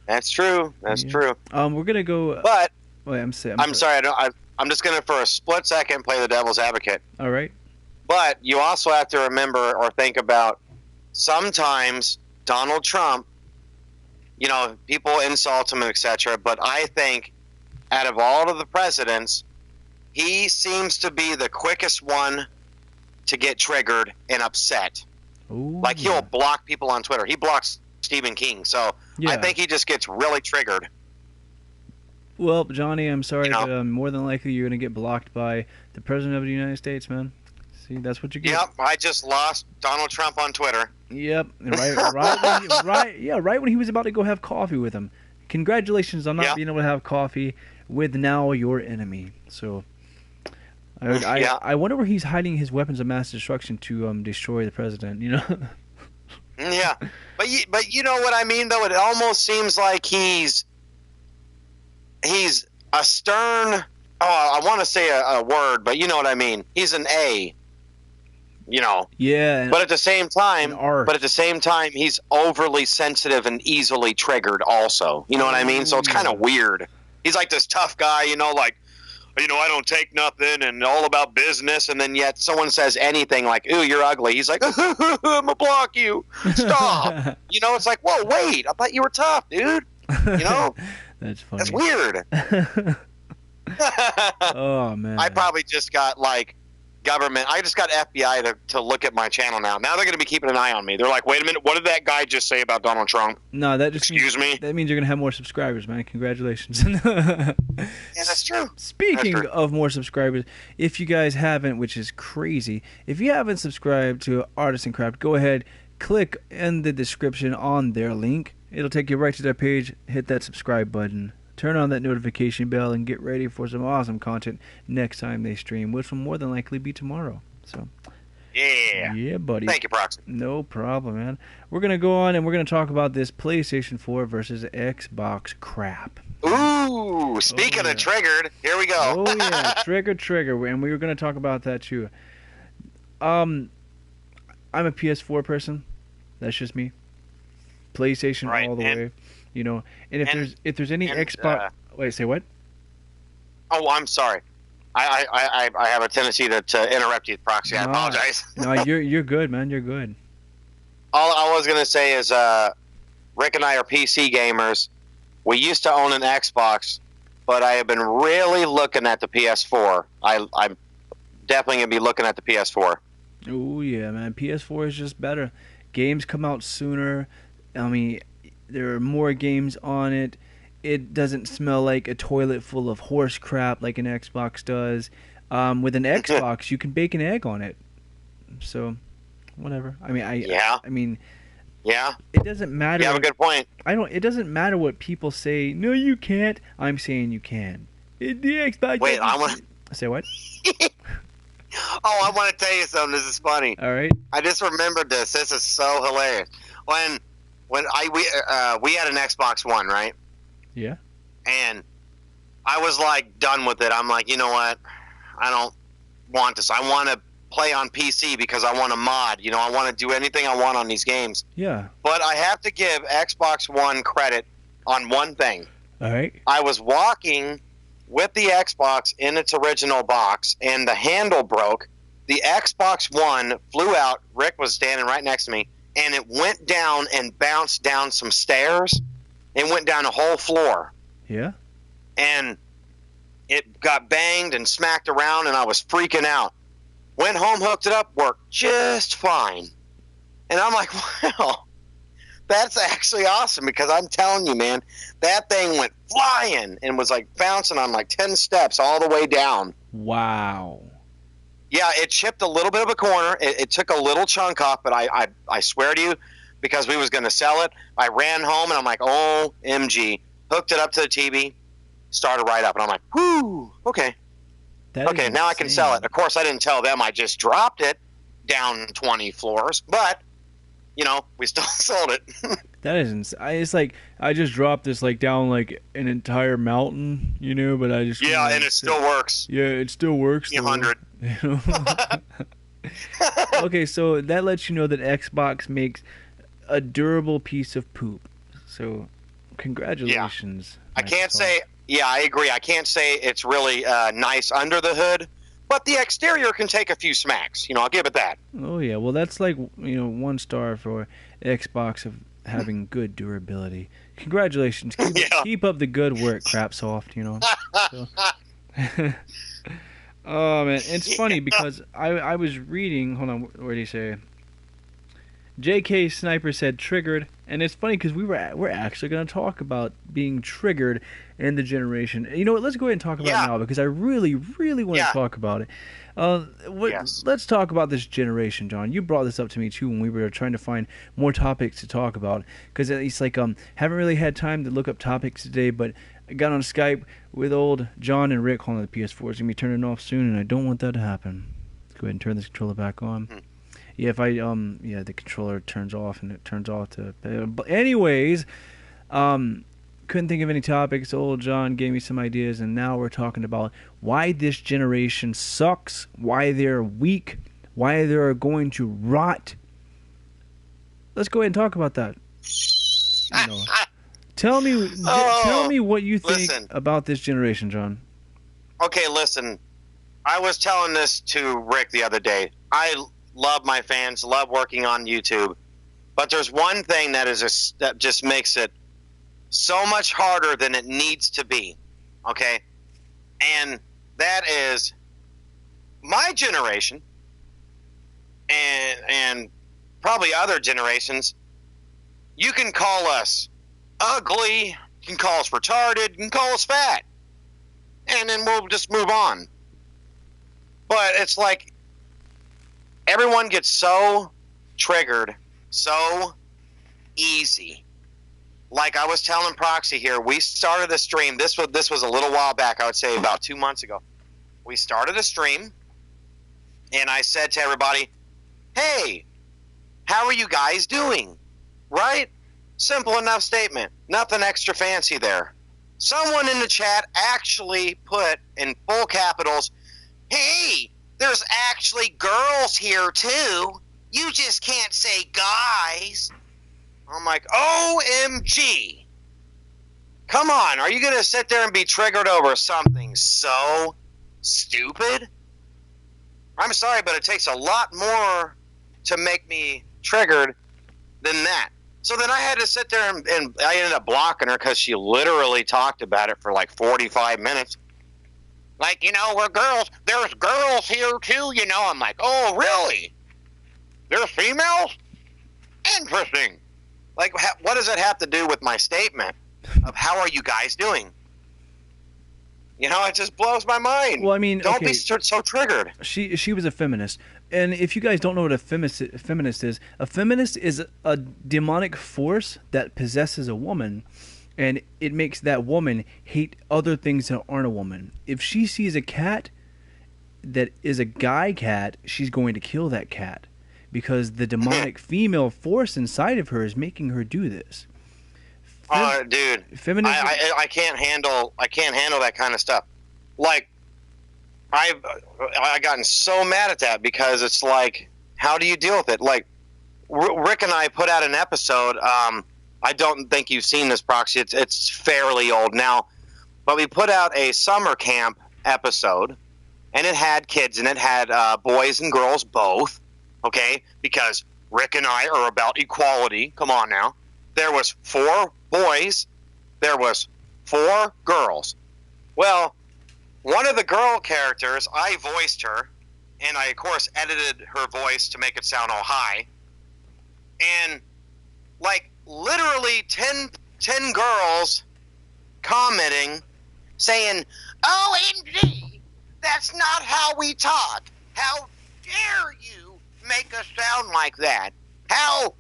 That's true. That's true. We're going to go. But wait, I'm sorry. I'm just going to, for a split second, play the devil's advocate. All right. But you also have to remember or think about sometimes Donald Trump, you know, people insult him, etc. But I think out of all of the presidents, he seems to be the quickest one to get triggered and upset. Ooh. Like he'll block people on Twitter. He blocks Stephen King. So I think he just gets really triggered. Well, Johnny, I'm sorry, but more than likely you're going to get blocked by the President of the United States, man. See, that's what you get. Yep, I just lost Donald Trump on Twitter. Yep. Right when he was about to go have coffee with him. Congratulations on not being able to have coffee with now your enemy. So, I wonder where he's hiding his weapons of mass destruction to destroy the president. You know. Yeah, but you know what I mean, though. It almost seems like he's a stern. Oh, I want to say a word, but you know what I mean. He's an A. You know. Yeah. But at the same time, he's overly sensitive and easily triggered. Also, you know what I mean. So it's kind of weird. He's like this tough guy, you know, like, you know, I don't take nothing and all about business, and then yet someone says anything like, "Ooh, you're ugly." He's like, "I'm gonna block you. Stop." You know, it's like, whoa, wait, I thought you were tough, dude. You know, that's funny. That's weird. Oh man, I probably just got like government. I just got FBI to look at my channel now. Now they're going to be keeping an eye on me. They're like, wait a minute, what did that guy just say about Donald Trump? No, that just Excuse me? That means you're going to have more subscribers, man. Congratulations. Yeah, that's true. Speaking of more subscribers, if you guys haven't, which is crazy, if you haven't subscribed to Artisan Craft, go ahead, click in the description on their link. It'll take you right to their page. Hit that subscribe button. Turn on that notification bell and get ready for some awesome content next time they stream, which will more than likely be tomorrow. So, yeah, buddy. Thank you, Proxy. No problem, man. We're gonna go on and we're gonna talk about this PlayStation 4 versus Xbox crap. Ooh, speaking of triggered, here we go. Oh yeah, trigger, and we were gonna talk about that too. I'm a PS4 person. That's just me. PlayStation all the way. You know, and if there's any Xbox, wait, say what? Oh, I'm sorry. I have a tendency to interrupt you, Proxy. I apologize. No, you're good, man. You're good. All I was gonna say is, Rick and I are PC gamers. We used to own an Xbox, but I have been really looking at the PS4. I'm definitely gonna be looking at the PS4. Oh yeah, man. PS4 is just better. Games come out sooner. I mean, there are more games on it. It doesn't smell like a toilet full of horse crap like an Xbox does. With an Xbox, you can bake an egg on it. So, whatever. I mean, yeah. It doesn't matter. You have a good point. It doesn't matter what people say. No, you can't. I'm saying you can. The Xbox. Wait, I want. Say what? Oh, I want to tell you something. This is funny. All right. I just remembered this. This is so hilarious. When we had an Xbox One, right? Yeah. And I was like done with it. I'm like, you know what? I don't want this. I want to play on PC because I want to mod. You know, I want to do anything I want on these games. Yeah. But I have to give Xbox One credit on one thing. All right. I was walking with the Xbox in its original box, and the handle broke. The Xbox One flew out. Rick was standing right next to me, and it went down and bounced down some stairs. It went down a whole floor. Yeah. And it got banged and smacked around, and I was freaking out. Went home, hooked it up, worked just fine. And I'm like, wow, that's actually awesome, because I'm telling you, man, that thing went flying and was like bouncing on like 10 steps all the way down. Wow. Yeah, it chipped a little bit of a corner. It took a little chunk off, but I swear to you, because we was going to sell it, I ran home and I'm like, OMG. Hooked it up to the TV, started right up, and I'm like, whoo, okay. Okay, now I can sell it. Of course, I didn't tell them I just dropped it down 20 floors, but, you know, we still sold it. That is insane. It's like, I just dropped this like down like an entire mountain, you know, but I just... Yeah, and it still works. Yeah, it still works. 100. You know? Okay, so that lets you know that Xbox makes a durable piece of poop. So, congratulations. Yeah. I can't say... Yeah, I agree. I can't say it's really nice under the hood, but the exterior can take a few smacks. You know, I'll give it that. Oh, yeah. Well, that's like, 1 star for Xbox of having good durability. Congratulations. Keep up the good work, Crapsoft, you know. So. Oh, man. It's funny because I was reading... Hold on. Where did he say? J.K. Sniper said triggered, and it's funny because we're actually going to talk about being triggered in the generation. You know what? Let's go ahead and talk about it now because I really, really want to talk about it. Let's talk about this generation, John. You brought this up to me too when we were trying to find more topics to talk about because it's like haven't really had time to look up topics today, but I got on Skype with old John and Rick on the PS4. It's gonna be turning off soon, and I don't want that to happen. Let's go ahead and turn this controller back on. Yeah, if I the controller turns off and it turns off to. But anyways, couldn't think of any topics. Old John gave me some ideas, and now we're talking about why this generation sucks, why they're weak, why they're going to rot. Let's go ahead and talk about that. You know, tell me what you think about this generation, John. Okay, listen. I was telling this to Rick the other day. I love my fans, love working on YouTube, but there's one thing that just makes it so much harder than it needs to be, okay? And that is my generation and probably other generations. You can call us ugly, you can call us retarded, you can call us fat, and then we'll just move on. But it's like everyone gets so triggered so easy. Like I was telling Proxy here, we started a stream. This was a little while back. I would say about 2 months ago. We started a stream, and I said to everybody, "Hey, how are you guys doing?" Right? Simple enough statement. Nothing extra fancy there. Someone in the chat actually put in full capitals, "Hey, there's actually girls here too. You just can't say guys." I'm like, OMG. Come on, are you going to sit there and be triggered over something so stupid? I'm sorry, but it takes a lot more to make me triggered than that. So then I had to sit there and I ended up blocking her because she literally talked about it for like 45 minutes. Like, we're girls. There's girls here too, I'm like, oh, really? There's females? Interesting. Like, what does it have to do with my statement of how are you guys doing? It just blows my mind. Well, I mean, don't be so triggered. She was a feminist. And if you guys don't know what a feminist is a demonic force that possesses a woman, and it makes that woman hate other things that aren't a woman. If she sees a cat that is a guy cat, she's going to kill that cat because the demonic female force inside of her is making her do this. Dude, feminism. I can't handle that kind of stuff. Like, I gotten so mad at that because it's like, how do you deal with it? Like, Rick and I put out an episode. I don't think you've seen this, Proxy. It's fairly old now, but we put out a summer camp episode, and it had kids and it had boys and girls both. Okay, because Rick and I are about equality. Come on now. There was 4 boys. There was 4 girls. Well, one of the girl characters, I voiced her, and I, of course, edited her voice to make it sound all high. And, like, literally 10 girls commenting, saying, OMG, that's not how we talk. How dare you make us sound like that? How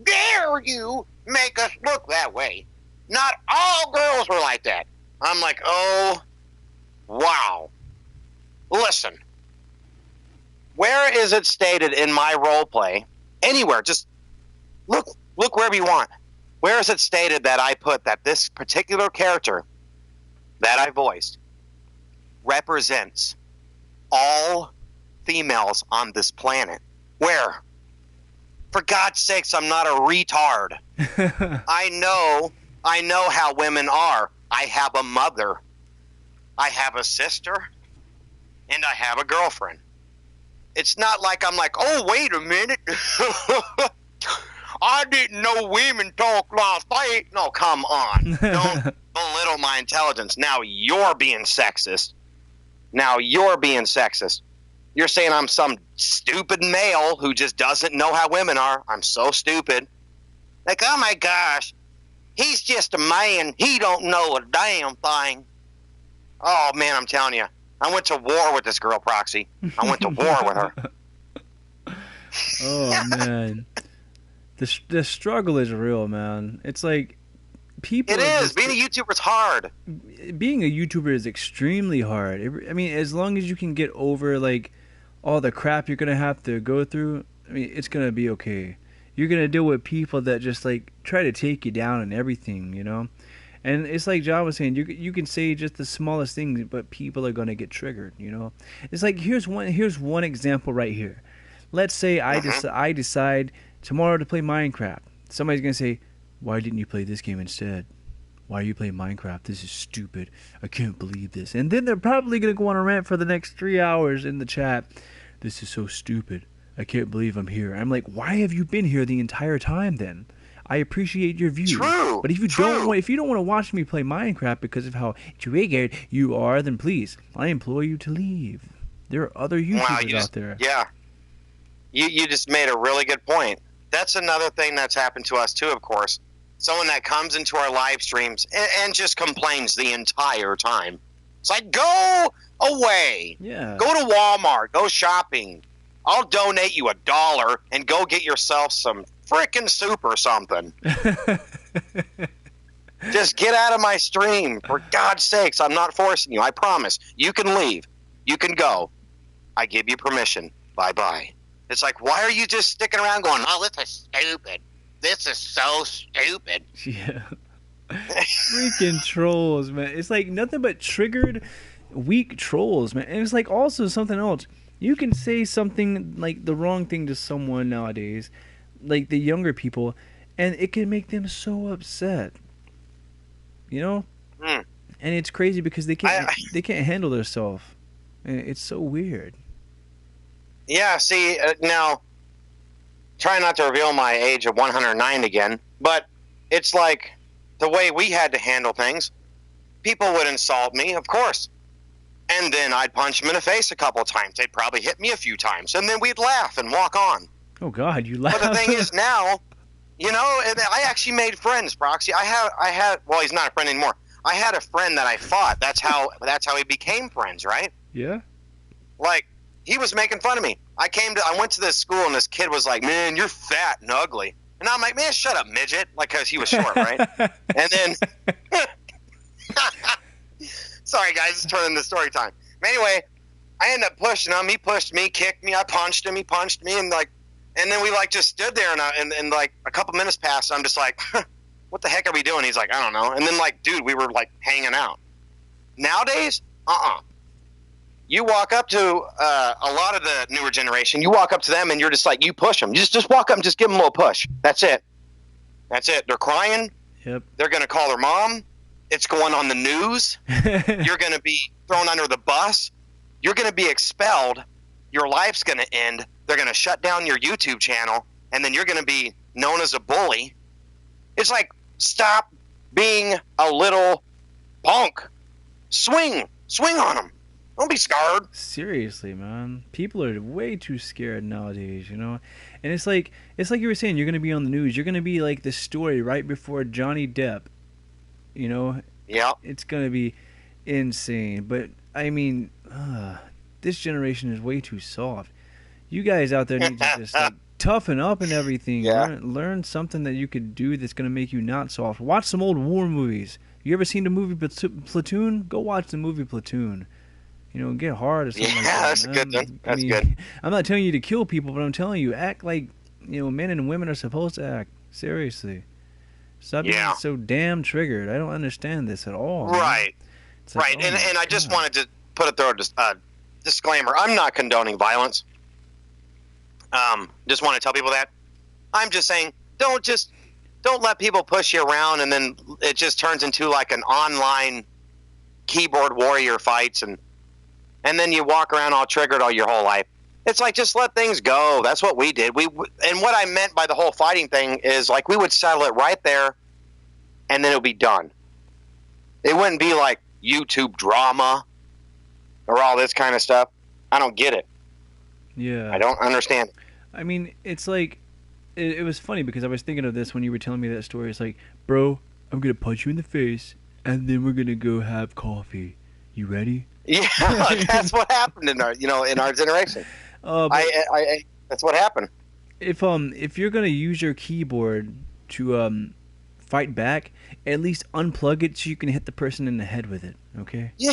dare you make us look that way? Not all girls were like that. I'm like, oh, wow. Listen, where is it stated in my role play? Anywhere, just look wherever you want. Where is it stated that I put that this particular character that I voiced represents all females on this planet? Where? For God's sakes, I'm not a retard. I know how women are. I have a mother. I have a sister. And I have a girlfriend. It's not like I'm like, oh, wait a minute. I didn't know women talk like that. No, come on. Don't belittle my intelligence. Now you're being sexist. You're saying I'm some stupid male who just doesn't know how women are. I'm so stupid. Like, oh my gosh, he's just a man. He don't know a damn thing. Oh man, I'm telling you, I went to war with this girl, Proxy. I went to war with her. Oh man, the struggle is real, man. It's like people. It is. Being a YouTuber is hard. Being a YouTuber is extremely hard. I mean, as long as you can get over like all the crap you're gonna have to go through, I mean, it's gonna be okay. You're gonna deal with people that just like try to take you down and everything, you know. And it's like John was saying, you can say just the smallest things, but people are gonna get triggered, you know. It's like here's one example right here. Let's say I decide tomorrow to play Minecraft. Somebody's gonna say, "Why didn't you play this game instead? Why are you playing Minecraft? This is stupid. I can't believe this." And then they're probably gonna go on a rant for the next 3 hours in the chat. "This is so stupid. I can't believe I'm here." I'm like, why have you been here the entire time then? I appreciate your view. True. But if you don't want to watch me play Minecraft because of how triggered you are, then please, I implore you to leave. There are other YouTubers out there. Yeah. You just made a really good point. That's another thing that's happened to us too, of course. Someone that comes into our live streams and just complains the entire time. It's like, go away. Yeah. Go to Walmart. Go shopping. I'll donate you $1 and go get yourself some frickin' soup or something. Just get out of my stream. For God's sakes, I'm not forcing you. I promise. You can leave. You can go. I give you permission. Bye-bye. It's like, why are you just sticking around going, oh, this is stupid. This is so stupid. Yeah. Freaking trolls, man. It's like nothing but triggered, weak trolls, man. And it's like also something else. You can say something like the wrong thing to someone nowadays, like the younger people, and it can make them so upset. You know? Mm. And it's crazy because they can't handle themselves. It's so weird. Yeah, see, now, try not to reveal my age of 109 again, but it's like the way we had to handle things. People would insult me, of course. And then I'd punch them in the face a couple of times. They'd probably hit me a few times. And then we'd laugh and walk on. Oh, God, you laugh. But the thing is now, you know, I actually made friends, Proxy. I had, well, he's not a friend anymore. I had a friend that I fought. That's how we became friends, right? Yeah. Like, he was making fun of me. I went to this school, and this kid was like, "Man, you're fat and ugly." And I'm like, "Man, shut up, midget," like, because he was short, right? And then, sorry, guys, it's turning into story time. But anyway, I ended up pushing him. He pushed me, kicked me. I punched him. He punched me, and then we like just stood there, and like a couple minutes passed. I'm just like, "What the heck are we doing?" He's like, "I don't know." And then like, dude, we were like hanging out. Nowadays, You walk up to a lot of the newer generation. You walk up to them and you're just like, you push them. You just walk up and just give them a little push. That's it. That's it. They're crying. Yep. They're going to call their mom. It's going on the news. You're going to be thrown under the bus. You're going to be expelled. Your life's going to end. They're going to shut down your YouTube channel. And then you're going to be known as a bully. It's like, stop being a little punk. Swing on them. Don't be scared. Seriously, man. People are way too scared nowadays, you know? And it's like you were saying, you're going to be on the news. You're going to be like the story right before Johnny Depp. You know? Yeah. It's going to be insane. But, I mean, this generation is way too soft. You guys out there need to just like toughen up and everything. Yeah. Learn something that you could do that's going to make you not soft. Watch some old war movies. You ever seen the movie Platoon? Go watch the movie Platoon. You know, get hard or something like that. Yeah, that's a good one. That's good. I'm not telling you to kill people, but I'm telling you, act like, you know, men and women are supposed to act. Seriously. Stop being so damn triggered. I don't understand this at all. Right. Like, right. And I just wanted to put a disclaimer. I'm not condoning violence. Just want to tell people that. I'm just saying, don't let people push you around and then it just turns into like an online keyboard warrior fights and then you walk around all triggered all your whole life. It's like, just let things go. That's what we did. And what I meant by the whole fighting thing is like we would settle it right there and then it would be done. It wouldn't be like YouTube drama or all this kind of stuff. I don't get it. Yeah. I don't understand. I mean, it's like, it was funny because I was thinking of this when you were telling me that story. It's like, bro, I'm going to punch you in the face, and then we're going to go have coffee. You ready? Yeah, that's what happened in our generation. But That's what happened. if you're going to use your keyboard to fight back, at least unplug it so you can hit the person in the head with it, okay? Yeah.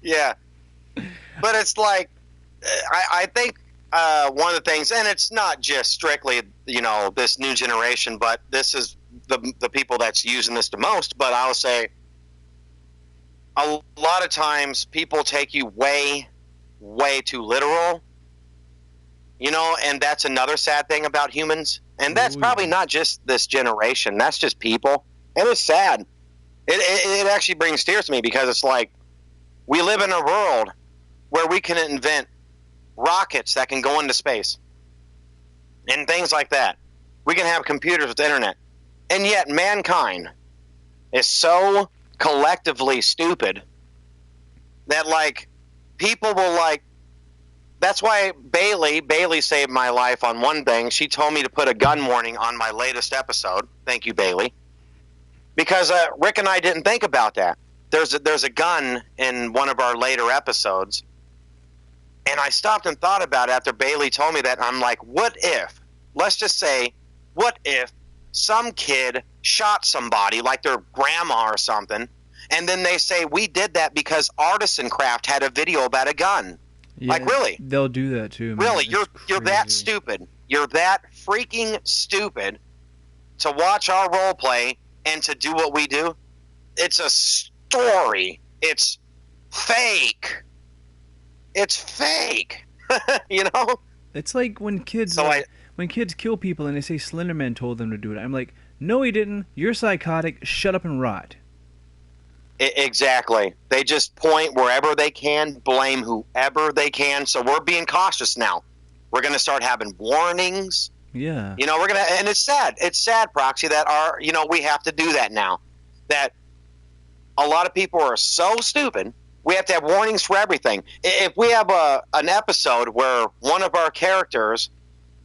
Yeah. But it's like, I think one of the things, and it's not just strictly, this new generation, but this is the people that's using this the most, but I'll say a lot of times people take you way, way too literal, and that's another sad thing about humans. And that's probably not just this generation. That's just people. And it's sad. It actually brings tears to me because it's like we live in a world where we can invent rockets that can go into space and things like that. We can have computers with the internet. And yet mankind is so collectively stupid that, like, people will, like, that's why Bailey saved my life on one thing. She told me to put a gun warning on my latest episode. Thank you, Bailey. Because Rick and I didn't think about that. There's a gun in one of our later episodes. And I stopped and thought about it after Bailey told me that. And I'm like, what if, let's just say, what if some kid shot somebody, like their grandma or something, and then they say, we did that because Artisan Craft had a video about a gun. Yeah, like, really? They'll do that too, man. Really? You're that stupid. You're that freaking stupid to watch our role play and to do what we do? It's a story. It's fake. It's fake. It's like when kids when kids kill people and they say Slenderman told them to do it. I'm like, no, he didn't. You're psychotic. Shut up and rot. Exactly. They just point wherever they can, blame whoever they can. So we're being cautious now. We're going to start having warnings. Yeah. We're going to, and it's sad. It's sad, Proxy, that we have to do that now. That a lot of people are so stupid. We have to have warnings for everything. If we have an episode where one of our characters,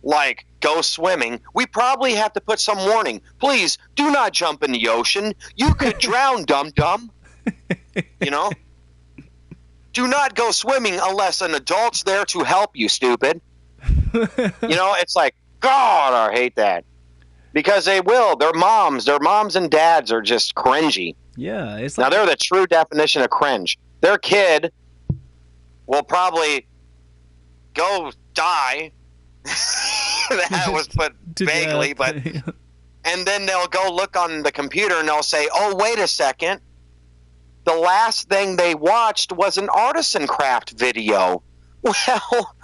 like, goes swimming, we probably have to put some warning. Please, do not jump in the ocean. You could drown, dum-dum. Do not go swimming unless an adult's there to help you, stupid. It's like, God, I hate that. Because they will. Their moms and dads are just cringy. Yeah. It's like, now, they're the true definition of cringe. Their kid will probably go die. That was put vaguely, but and then they'll go look on the computer and they'll say, oh, wait a second. The last thing they watched was an Artisan Craft video. Well,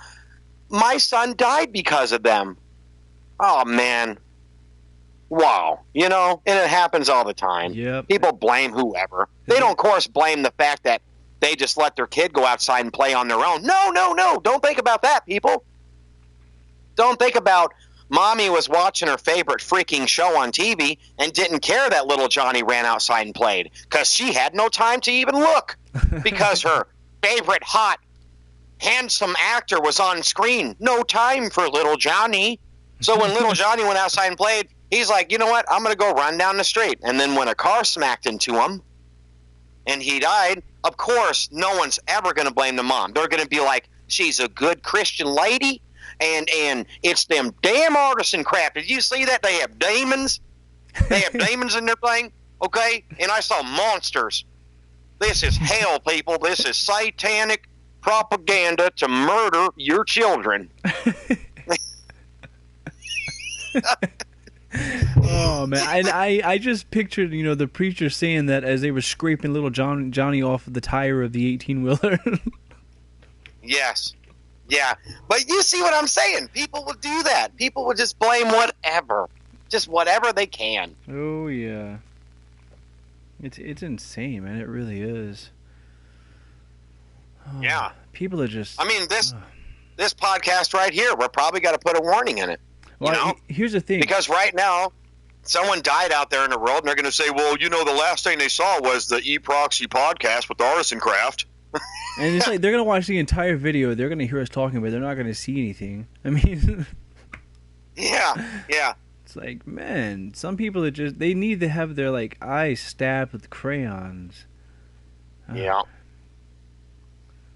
my son died because of them. Oh, man. Wow. And it happens all the time. Yep. People blame whoever. They don't, of course, blame the fact that they just let their kid go outside and play on their own. No. Don't think about that, people. Don't think about Mommy was watching her favorite freaking show on TV and didn't care that little Johnny ran outside and played because she had no time to even look because her favorite hot, handsome actor was on screen. No time for little Johnny. So when little Johnny went outside and played, he's like, you know what? I'm going to go run down the street. And then when a car smacked into him and he died, of course, no one's ever going to blame the mom. They're going to be like, she's a good Christian lady. And it's them damn Artisan Craft. Did you see that? They have demons. They have demons in their thing. Okay? And I saw monsters. This is hell, people. This is satanic propaganda to murder your children. Oh, man. I just pictured, the preacher saying that as they were scraping little Johnny off the tire of the 18-wheeler. Yes. Yeah, but you see what I'm saying? People will do that. People will just blame whatever. Just whatever they can. Oh, yeah. It's insane, man. It really is. Oh, yeah. People are just... I mean, this podcast right here, we're probably got to put a warning in it. Well, here's the thing. Because right now, someone died out there in the world, and they're going to say, well, the last thing they saw was the Proxy podcast with the Artisan Craft. And it's like they're gonna watch the entire video. They're gonna hear us talking, but they're not gonna see anything. I mean, yeah. it's like, man, some people that just they need to have their like eyes stabbed with crayons. Yeah,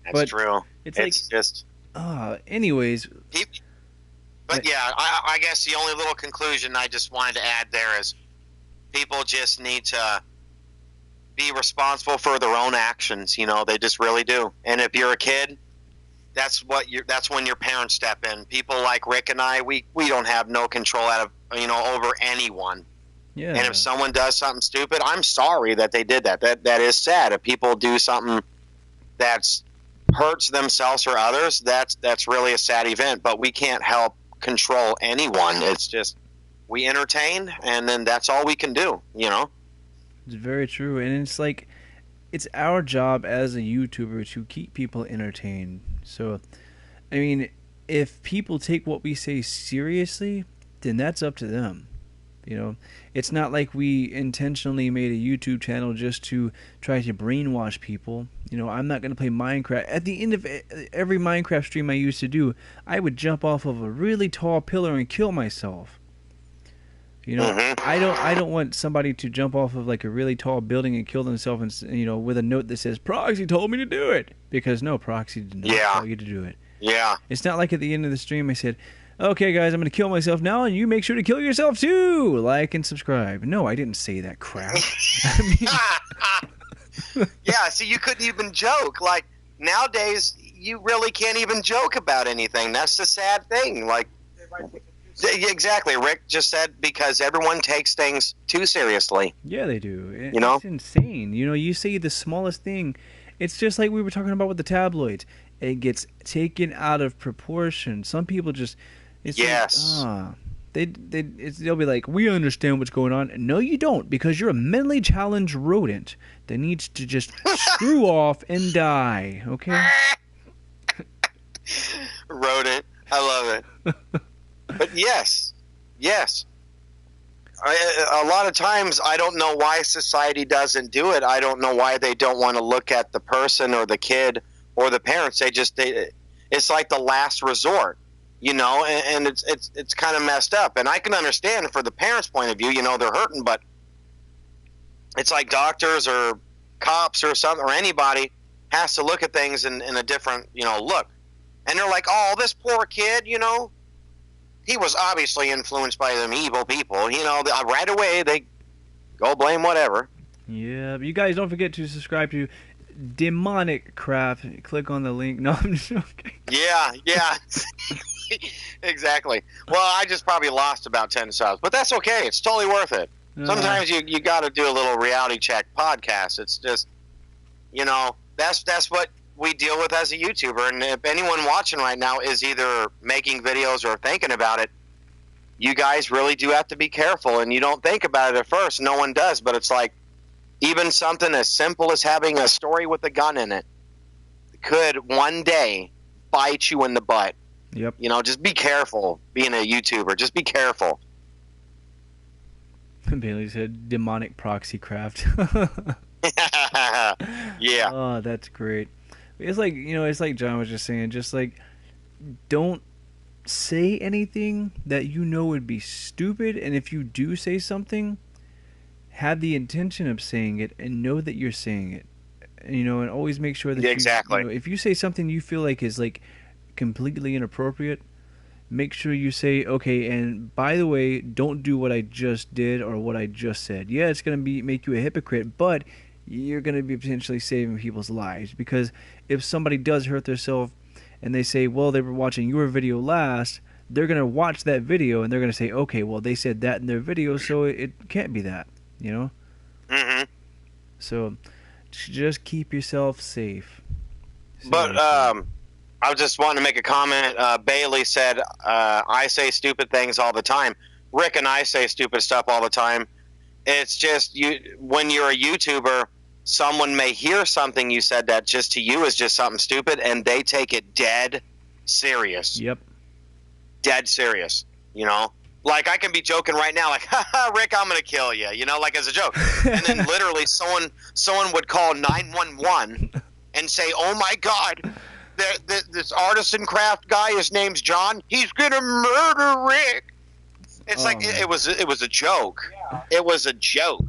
that's But true. It's It's just. anyways, But yeah, I guess the only little conclusion I just wanted to add there is people just need to be responsible for their own actions. You know, they just really do. And if you're a kid, that's when your parents step in. People like Rick and I, we don't have no control over anyone. yeah. And if someone does something stupid, I'm sorry that they did that. That is sad. If people do something that's hurts themselves or others, that's really a sad event. But we can't help control anyone. It's just we entertain, and then that's all we can do. You know. It's very true, and it's like it's our job as a YouTuber to keep people entertained. So, I mean, if people take what we say seriously, then that's up to them. You know, it's not like we intentionally made a YouTube channel just to try to brainwash people. You know, I'm not going to play Minecraft. At the end of every Minecraft stream I used to do, I would jump off of a really tall pillar and kill myself. You know, I don't want somebody to jump off of like a really tall building and kill themselves, and you know, with a note that says Proxy told me to do it, because no, Proxy did not tell you to do it. Yeah. It's not like at the end of the stream I said, "Okay, guys, I'm going to kill myself now, and you make sure to kill yourself too. Like and subscribe." No, I didn't say that crap. Yeah. See, you couldn't even joke. Like nowadays, you really can't even joke about anything. That's the sad thing. Like. Exactly. Rick just said because everyone takes things too seriously. Yeah, they do. It's insane. You know, you say the smallest thing. It's just like we were talking about with the tabloids. It gets taken out of proportion. Some people just... It's yes. Like, they'll be like, we understand what's going on. No, you don't, because you're a mentally challenged rodent that needs to just screw off and die, okay? Rodent. I love it. But yes. A lot of times I don't know why society doesn't do it. I don't know why they don't want to look at the person or the kid or the parents. It's like the last resort, you know, and it's kind of messed up. And I can understand for the parents' point of view, you know, they're hurting, but it's like doctors or cops or something or anybody has to look at things in a different, you know, look. And they're like, oh, this poor kid, you know, he was obviously influenced by them evil people. You know, right away they go blame whatever. Yeah, but you guys don't forget to subscribe to Demonic Craft. Click on the link. No, I'm just joking. Yeah. Exactly. Well, I just probably lost about 10 subs, but that's okay. It's totally worth it. Sometimes you got to do a little reality check podcast. It's just, you know, that's what we deal with as a YouTuber, and if anyone watching right now is either making videos or thinking about it, you guys really do have to be careful, and you don't think about it at first. No one does, but it's like even something as simple as having a story with a gun in it could one day bite you in the butt. Yep. You know, just be careful being a YouTuber. Just be careful. Bailey said demonic proxy craft. Yeah. Oh, that's great. It's like, you know, it's like John was just saying, just like, don't say anything that you know would be stupid, and if you do say something, have the intention of saying it and know that you're saying it. And, you know, and always make sure that exactly. You know, if you say something you feel like is like completely inappropriate, make sure you say, okay, and by the way, don't do what I just did or what I just said. Yeah, it's going to make you a hypocrite, but you're going to be potentially saving people's lives, because if somebody does hurt themselves and they say, well, they were watching your video last, they're going to watch that video and they're going to say, okay, well, they said that in their video, so it can't be that, you know? Mm-hmm. So just keep yourself safe. But I just wanted to make a comment. Bailey said, I say stupid things all the time. Rick and I say stupid stuff all the time. It's just when you're a YouTuber, someone may hear something you said that just to you is just something stupid, and they take it dead serious. Yep. Dead serious, you know? Like, I can be joking right now, like, haha, Rick, I'm going to kill you, you know, like as a joke. And then literally someone would call 911, and say, "Oh my God, this artisan craft guy, his name's John. He's gonna murder Rick." It's like it was a joke. Yeah. It was a joke,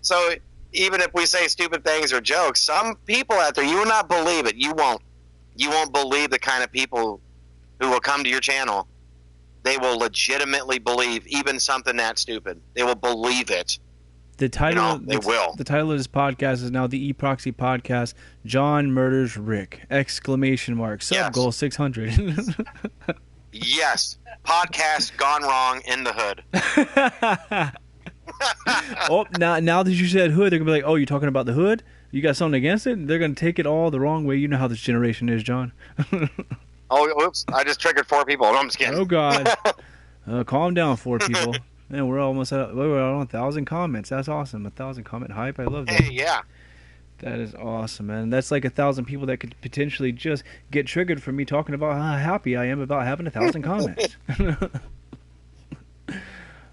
So even if we say stupid things or jokes, some people out there, you will not believe it. You won't believe the kind of people who will come to your channel. They will legitimately believe even something that stupid. They will believe it. The title, they will. The title of this podcast is now the Proxy Podcast. John murders Rick! ! Sub Yes. goal 600. Yes, podcast gone wrong in the hood. Oh, now that you said hood, they're gonna be like, "Oh, you're talking about the hood? You got something against it?" They're gonna take it all the wrong way. You know how this generation is, John. Oh, oops! I just triggered 4 people. No, I'm just kidding. Oh God, calm down, 4 people. Man, we're almost at on 1,000 comments. That's awesome. 1,000 comment hype. I love that. Hey, yeah. That is awesome, man. That's like 1,000 people that could potentially just get triggered from me talking about how happy I am about having 1,000 comments.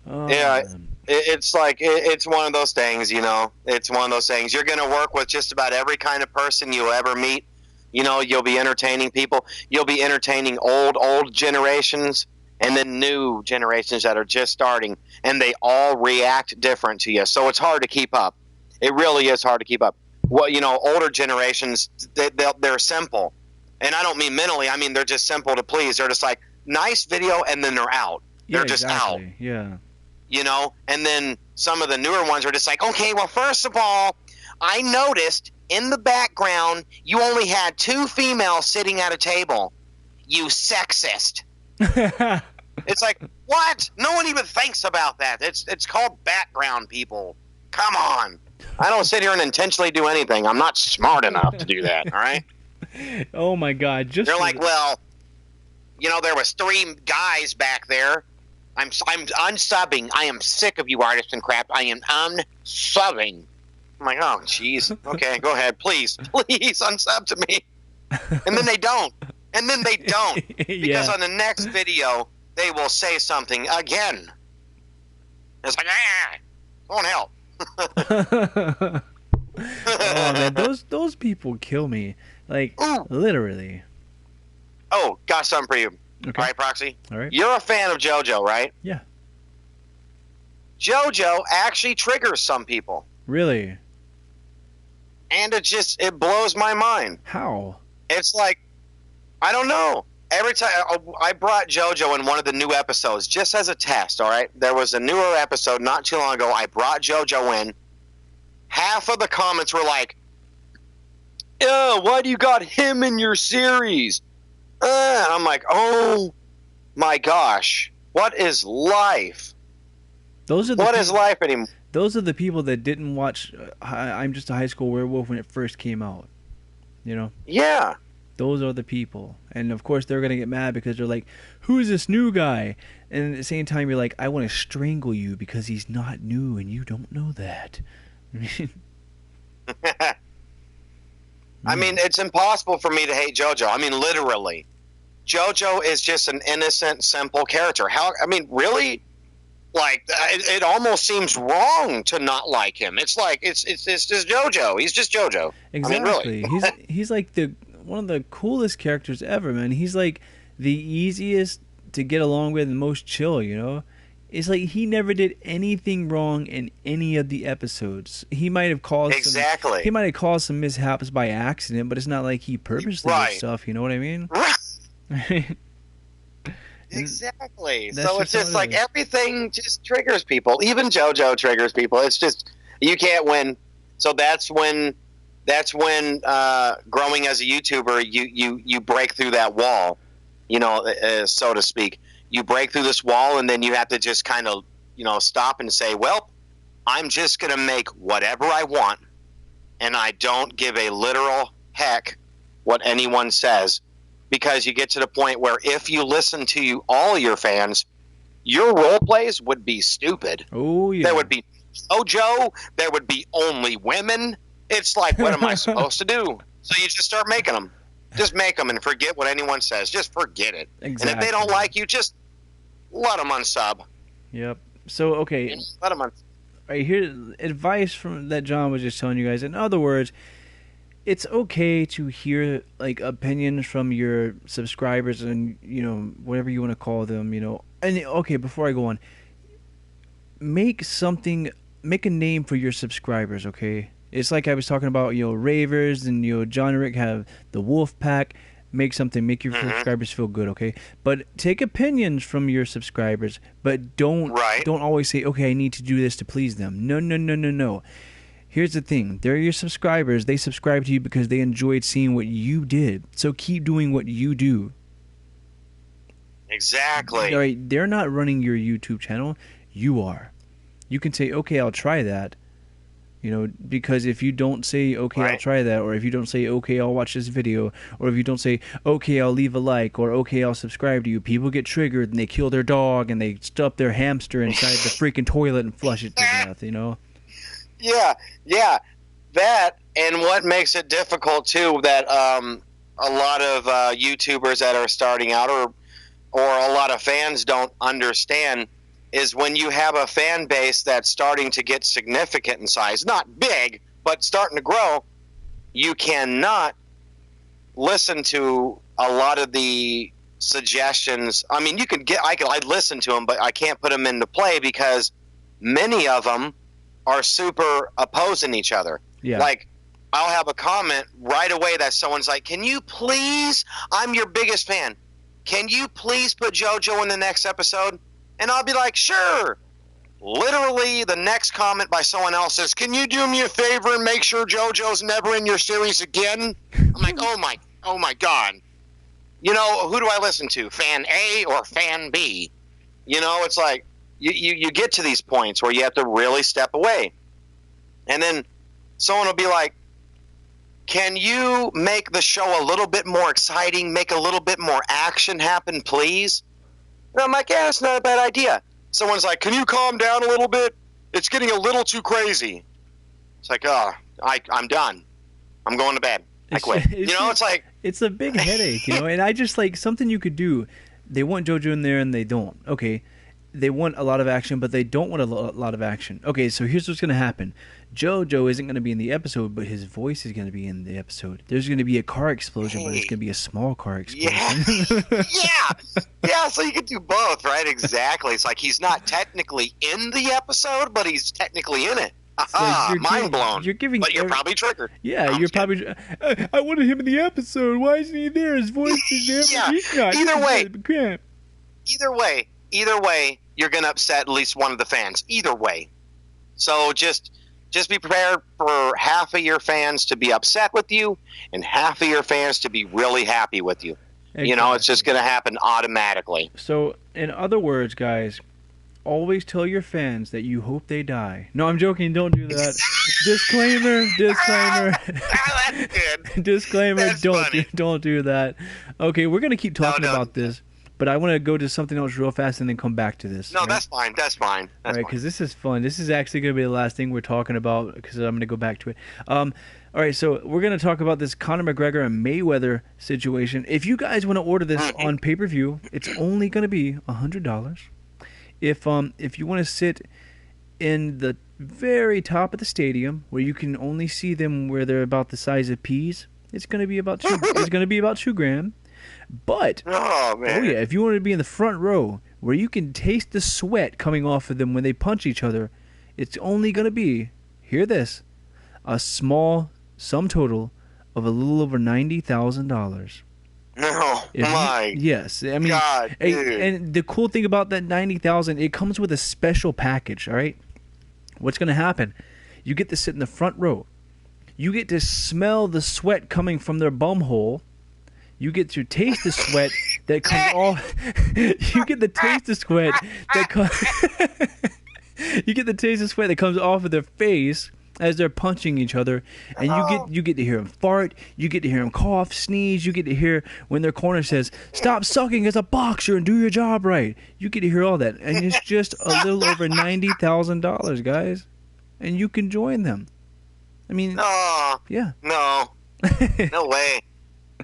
Yeah, it's like it's one of those things, It's one of those things. You're going to work with just about every kind of person you'll ever meet. You'll be entertaining people. You'll be entertaining old generations and then new generations that are just starting, and they all react different to you. So it's hard to keep up. It really is hard to keep up. Well, older generations, they're simple. And I don't mean mentally. I mean, they're just simple to please. They're just like, nice video, and then they're out. They're just out. Yeah. And then some of the newer ones are just like, okay, well, first of all, I noticed in the background you only had 2 females sitting at a table. You sexist. It's like, what? No one even thinks about that. It's called background, people. Come on. I don't sit here and intentionally do anything. I'm not smart enough to do that, all right? Oh, my God. They're like, well, there was 3 guys back there. I'm unsubbing. I am sick of you artisan crap. I am unsubbing. I'm like, oh, jeez. Okay, go ahead. Please unsub to me. And then they don't. Because on the next video, they will say something again. It's like, won't help. Oh man, those people kill me. Like, literally. Oh, got something for you. Okay. All right, Proxy? All right. You're a fan of JoJo, right? Yeah. JoJo actually triggers some people. Really? And it blows my mind. How? It's like, I don't know. Every time I brought JoJo in one of the new episodes, just as a test, all right? There was a newer episode not too long ago. I brought JoJo in. Half of the comments were like, "Oh, why do you got him in your series?" And I'm like, oh my gosh, what is life? What is life anymore? Those are the people that didn't watch I'm Just a High School Werewolf when it first came out. Yeah. Those are the people. And of course they're going to get mad because they're like, who's this new guy? And at the same time you're like, I want to strangle you because he's not new and you don't know that. I mean, it's impossible for me to hate JoJo. I mean, literally. JoJo is just an innocent, simple character. Really? Like, it almost seems wrong to not like him. It's like, it's just JoJo. He's just JoJo. Exactly. I mean, really. He's like one of the coolest characters ever, man. He's like the easiest to get along with and most chill, It's like he never did anything wrong in any of the episodes. He might have caused some mishaps by accident, but it's not like he purposely did stuff, you know what I mean? Right. Exactly. So it's just like everything just triggers people. Even JoJo triggers people. It's just you can't win. So that's when growing as a YouTuber, you break through that wall, so to speak. You break through this wall, and then you have to just kind of, stop and say, well, I'm just going to make whatever I want, and I don't give a literal heck what anyone says, because you get to the point where if you listen to all your fans, your role plays would be stupid. Oh, yeah. There would be JoJo. There would be only women. It's like, what am I supposed to do? So you just start making them. Just make them and forget what anyone says. Just forget it. Exactly. And if they don't like you, just let them unsub. Yep. So, okay. Let them unsub. Right, here's advice that John was just telling you guys. In other words, it's okay to hear like opinions from your subscribers and whatever you want to call them. And okay, before I go on, make a name for your subscribers. Okay, it's like I was talking about. Ravers and John and Rick have the Wolf Pack. Make your subscribers feel good, okay? But take opinions from your subscribers, but don't always say, okay, I need to do this to please them. No. Here's the thing. They're your subscribers. They subscribe to you because they enjoyed seeing what you did. So keep doing what you do. Exactly. All right, they're not running your YouTube channel. You are. You can say, okay, I'll try that. Because if you don't say, okay, I'll try that, or if you don't say, okay, I'll watch this video, or if you don't say, okay, I'll leave a like, or okay, I'll subscribe to you, people get triggered and they kill their dog and they stuff their hamster inside the freaking toilet and flush it to death, Yeah. That, and what makes it difficult, too, that a lot of YouTubers that are starting out or a lot of fans don't understand is when you have a fan base that's starting to get significant in size, not big, but starting to grow, you cannot listen to a lot of the suggestions. I mean, I'd listen to them, but I can't put them into play because many of them are super opposing each other. Yeah. Like, I'll have a comment right away that someone's like, can you please, I'm your biggest fan, can you please put JoJo in the next episode? And I'll be like, sure. Literally, the next comment by someone else is, can you do me a favor and make sure JoJo's never in your series again? I'm like, oh my God. Who do I listen to? Fan A or fan B? It's like, you get to these points where you have to really step away. And then someone will be like, can you make the show a little bit more exciting, make a little bit more action happen, please? And I'm like, yeah, that's not a bad idea. Someone's like, can you calm down a little bit? It's getting a little too crazy. It's like, I'm done. I'm going to bed. I quit. It's like... It's a big headache, and I just like something you could do. They want JoJo in there and they don't. Okay, they want a lot of action, but they don't want a lot of action. Okay, so here's what's going to happen. JoJo isn't going to be in the episode, but his voice is going to be in the episode. There's going to be a car explosion, but it's going to be a small car explosion. Yeah, so you could do both, right? Exactly. It's like he's not technically in the episode, but he's technically in it. Mind blown. But you're probably triggered. Yeah, you're probably... I wanted him in the episode. Why isn't he there? His voice is there, but he's not. Either way, you're going to upset at least one of the fans. Either way. So just be prepared for half of your fans to be upset with you and half of your fans to be really happy with you. Exactly. It's just going to happen automatically. So, in other words, guys, always tell your fans that you hope they die. No, I'm joking. Don't do that. Disclaimer. That's good. Disclaimer. That's Don't do that. Okay, we're going to keep talking about this. But I want to go to something else real fast and then come back to this. No, right? That's fine. All right, because this is fun. This is actually going to be the last thing we're talking about because I'm going to go back to it. All right, so we're going to talk about this Conor McGregor and Mayweather situation. If you guys want to order this on pay-per-view, it's only going to be $100. If you want to sit in the very top of the stadium where you can only see them where they're about the size of peas, it's going to be about $2,000. But, if you want to be in the front row where you can taste the sweat coming off of them when they punch each other, it's only going to be, hear this, a small sum total of a little over $90,000. Yes. I mean, God, and the cool thing about that $90,000, it comes with a special package, all right? What's going to happen? You get to sit in the front row. You get to smell the sweat coming from their bum hole. You get to taste the sweat that comes off. You get the taste of sweat that comes. You get the taste of sweat that comes off of their face as they're punching each other, and you get to hear them fart. You get to hear them cough, sneeze. You get to hear when their corner says, "Stop sucking as a boxer and do your job right." You get to hear all that, and it's just a little over $90,000, guys, and you can join them. I mean, yeah, no way.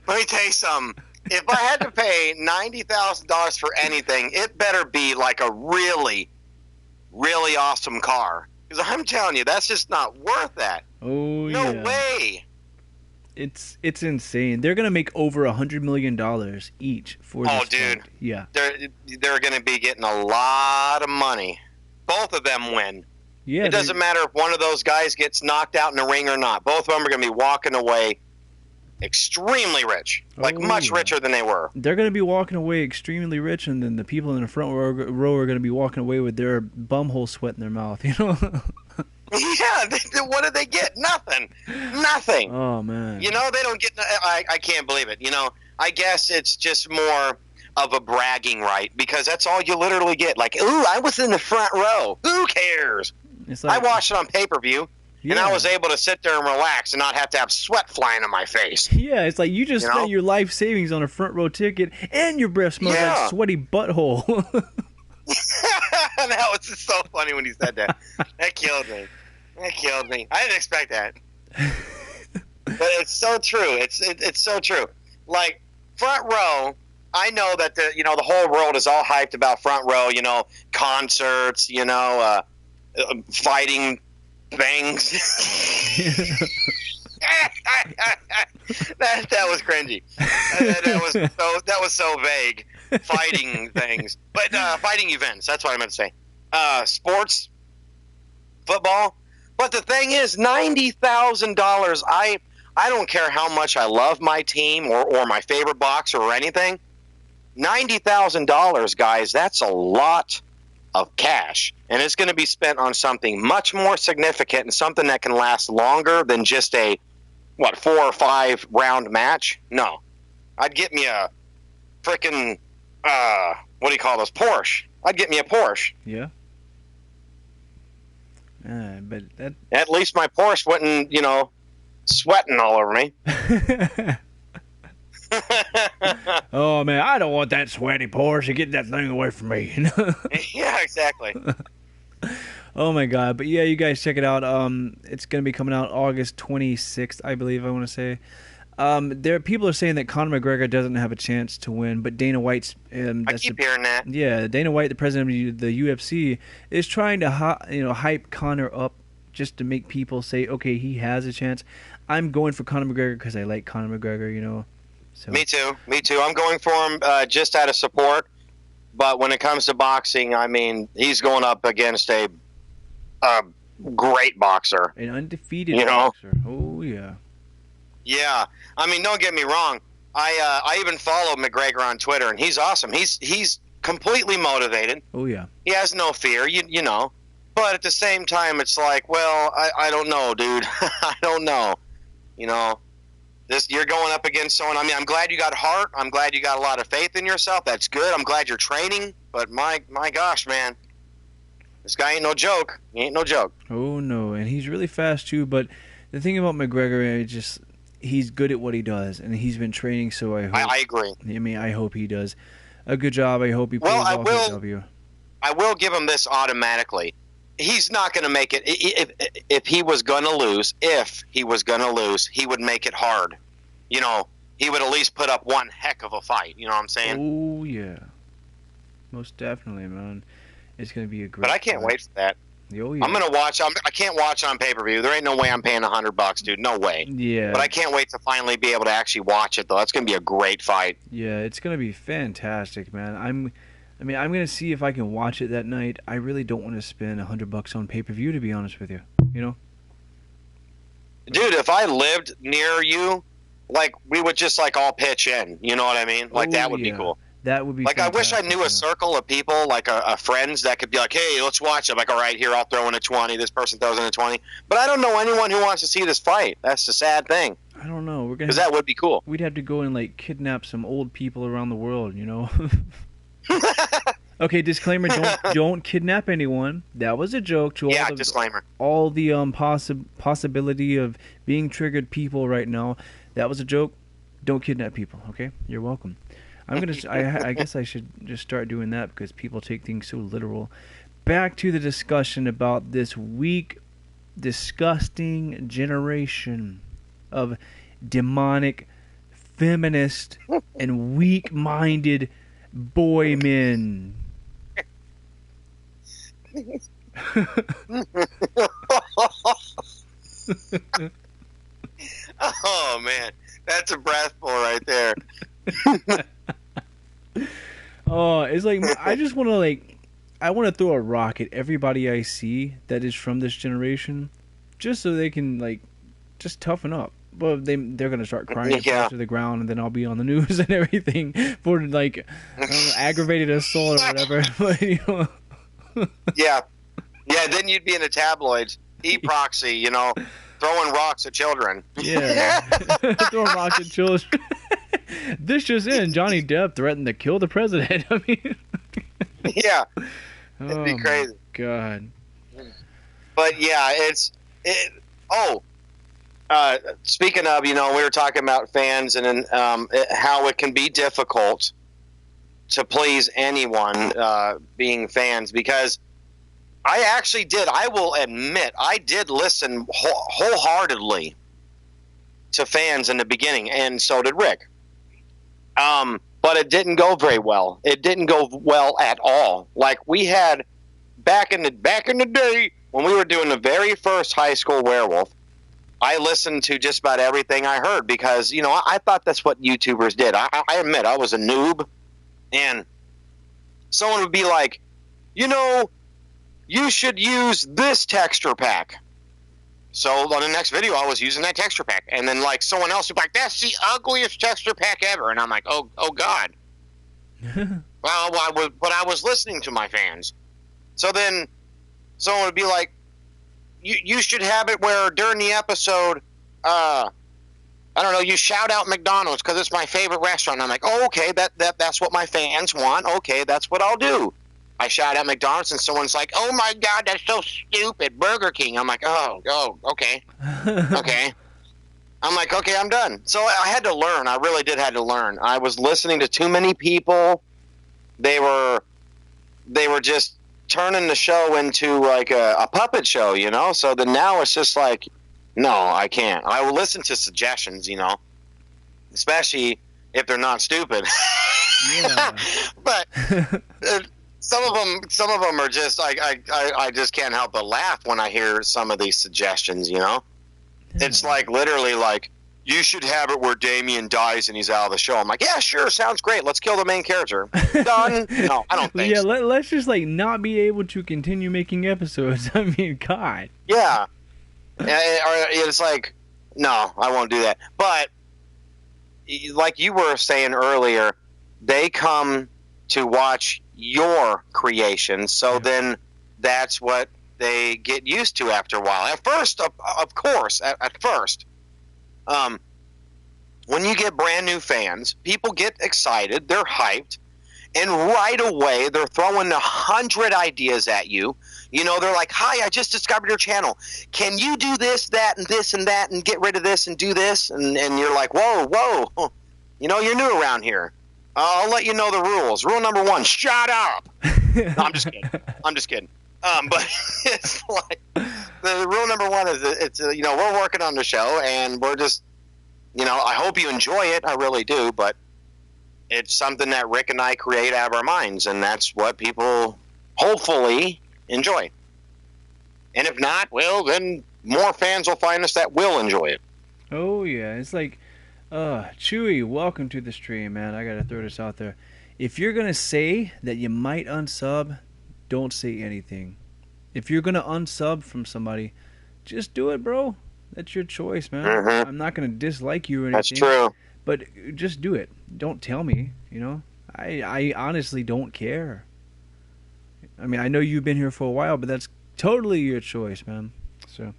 Let me tell you something. If I had to pay $90,000 for anything, it better be like a really, really awesome car. Because I'm telling you, that's just not worth that. Oh, no yeah. way. It's insane. They're gonna make over $100 million each for this. Oh, dude. fight. Yeah. They're going to be getting a lot of money. Both of them win. Yeah. It doesn't matter if one of those guys gets knocked out in the ring or not. Both of them are going to be walking away extremely rich, like much richer than they were. They're going to be walking away extremely rich, and then the people in the front row are going to be walking away with their bumhole sweat in their mouth. You know. Yeah, what did they get? Nothing. Oh man. You know, they don't get. I can't believe it. You know, I guess it's just more of a bragging right, because that's all you literally get. Like, ooh, I was in the front row. Who cares? It's like, I watched it on pay-per-view, and I was able to sit there and relax and not have to have sweat flying in my face. Yeah, it's like you just spent your life savings on a front row ticket, and your breath smells like sweaty butthole. That was just so funny when he said that. That killed me. I didn't expect that. But it's so true. It's so true. Like, front row, I know that the whole world is all hyped about front row, concerts, fighting things. that was cringy. That was so vague. Fighting things. But fighting events, that's what I meant to say. Sports, football. But the thing is, $90,000, I don't care how much I love my team or my favorite boxer or anything. $90,000, guys, that's a lot of cash. And it's going to be spent on something much more significant and something that can last longer than just a, 4 or 5 round match? No. I'd get me a frickin', what do you call those? Porsche. I'd get me a Porsche. Yeah. But that... At least my Porsche wouldn't, sweating all over me. Oh man, I don't want that sweaty Porsche. Get that thing away from me. Yeah, exactly. Oh my god. But yeah, you guys check it out. It's gonna be coming out August 26th, I believe. I want to say. People are saying that Conor McGregor doesn't have a chance to win, but Dana White's. I keep hearing that. Yeah, Dana White, the president of the UFC, is trying to hype Conor up just to make people say, okay, he has a chance. I'm going for Conor McGregor because I like Conor McGregor, So. Me too. I'm going for him just out of support. But when it comes to boxing, I mean, he's going up against a great boxer. An undefeated boxer. Oh, yeah. Yeah. I mean, don't get me wrong. I even follow McGregor on Twitter, and he's awesome. He's completely motivated. Oh, yeah. He has no fear, you know. But at the same time, it's like, well, I don't know, dude. I don't know. You're going up against someone. I mean, I'm glad you got heart. I'm glad you got a lot of faith in yourself. That's good. I'm glad you're training. But my gosh, man, this guy ain't no joke. He ain't no joke. Oh no, and he's really fast too. But the thing about McGregor, he's good at what he does, and he's been training. So I agree. I mean, I hope he does a good job. I hope he pulls off a W. I will give him this automatically. He's not going to make it. If he was going to lose, he would make it hard. He would at least put up one heck of a fight. You know what I'm saying? Oh, yeah. Most definitely, man. It's going to be a great But I can't wait for that. Oh, yeah. I'm going to watch. I can't watch on pay-per-view. There ain't no way I'm paying $100, dude. No way. Yeah. But I can't wait to finally be able to actually watch it, though. That's going to be a great fight. Yeah, it's going to be fantastic, man. I'm going to see if I can watch it that night. I really don't want to spend $100 on pay-per-view, to be honest with you. Dude, if I lived near you, we would just all pitch in. You know what I mean? That would be cool. That would be I wish I knew a circle of people, a friends that could be like, hey, let's watch it. All right, here, I'll throw in a 20. This person throws in a 20. But I don't know anyone who wants to see this fight. That's the sad thing. I don't know. Because that would be cool. We'd have to go and, kidnap some old people around the world, Okay, disclaimer, don't kidnap anyone. That was a joke to disclaimer. All the possibility of being triggered people right now. That was a joke. Don't kidnap people, okay? You're welcome. I guess I should just start doing that because people take things so literal. Back to the discussion about this weak, disgusting generation of demonic, feminist, and weak-minded boy men. Oh man, that's a breathful right there. Oh, it's like I just want to I want to throw a rock at everybody I see that is from this generation, just so they can just toughen up. Well, they're gonna start crying to the ground, and then I'll be on the news and everything for aggravated assault or whatever. But, Yeah. Then you'd be in the tabloids, Proxy, throwing rocks at children. Yeah, throwing rocks at children. This just in: Johnny Depp threatened to kill the president. I mean, yeah, it'd be crazy. God. But yeah, speaking of, we were talking about fans and how it can be difficult to please anyone being fans, because I will admit, I did listen wholeheartedly to fans in the beginning, and so did Rick. But it didn't go very well. It didn't go well at all. Like we had back in the day when we were doing the very first High School Werewolf, I listened to just about everything I heard because, I thought that's what YouTubers did. I admit I was a noob, and someone would be like, you should use this texture pack. So on the next video, I was using that texture pack, and then someone else would be like, "That's the ugliest texture pack ever," and I'm like, "Oh God." Well, but I was listening to my fans. So then someone would be like, "You should have it where during the episode, I don't know, you shout out McDonald's because it's my favorite restaurant." And I'm like, "Oh, okay, that's what my fans want. Okay, that's what I'll do." I shout out McDonald's, and someone's like, "Oh my God, that's so stupid, Burger King." I'm like, oh, okay. Okay. I'm like, okay, I'm done. So I had to learn. I really did have to learn. I was listening to too many people. They were just turning the show into like a puppet show, So then now it's just like, no, I can't. I will listen to suggestions, especially if they're not stupid. Yeah. But some of them are just I just can't help but laugh when I hear some of these suggestions. Yeah. It's literally you should have it where Damien dies and he's out of the show. I'm like, yeah, sure, sounds great. Let's kill the main character. Done. No, I don't think. Yeah, so. Let's just not be able to continue making episodes. I mean, God. Yeah. It's like, no, I won't do that. But like you were saying earlier, they come to watch your creation, so then that's what they get used to after a while. At first, of course, at first, when you get brand new fans, people get excited, they're hyped, and right away they're throwing 100 ideas at you. They're like, "Hi, I just discovered your channel. Can you do this, that, and this, and that, and get rid of this and do this?" And you're like, whoa, you're new around here. I'll let you know the rules. Rule number 1, shut up. No, I'm just kidding. But it's like the rule number 1 is it's we're working on the show, and we're just I hope you enjoy it. I really do, but it's something that Rick and I create out of our minds, and that's what people hopefully enjoy. And if not, well, then more fans will find us that will enjoy it. Oh yeah, it's like. Chewy, welcome to the stream, man. I gotta throw this out there. If you're gonna say that you might unsub, don't say anything. If you're gonna unsub from somebody, just do it, bro. That's your choice, man. Mm-hmm. I'm not gonna dislike you or anything. That's true. But just do it. Don't tell me, I honestly don't care. I mean, I know you've been here for a while, but that's totally your choice, man. So.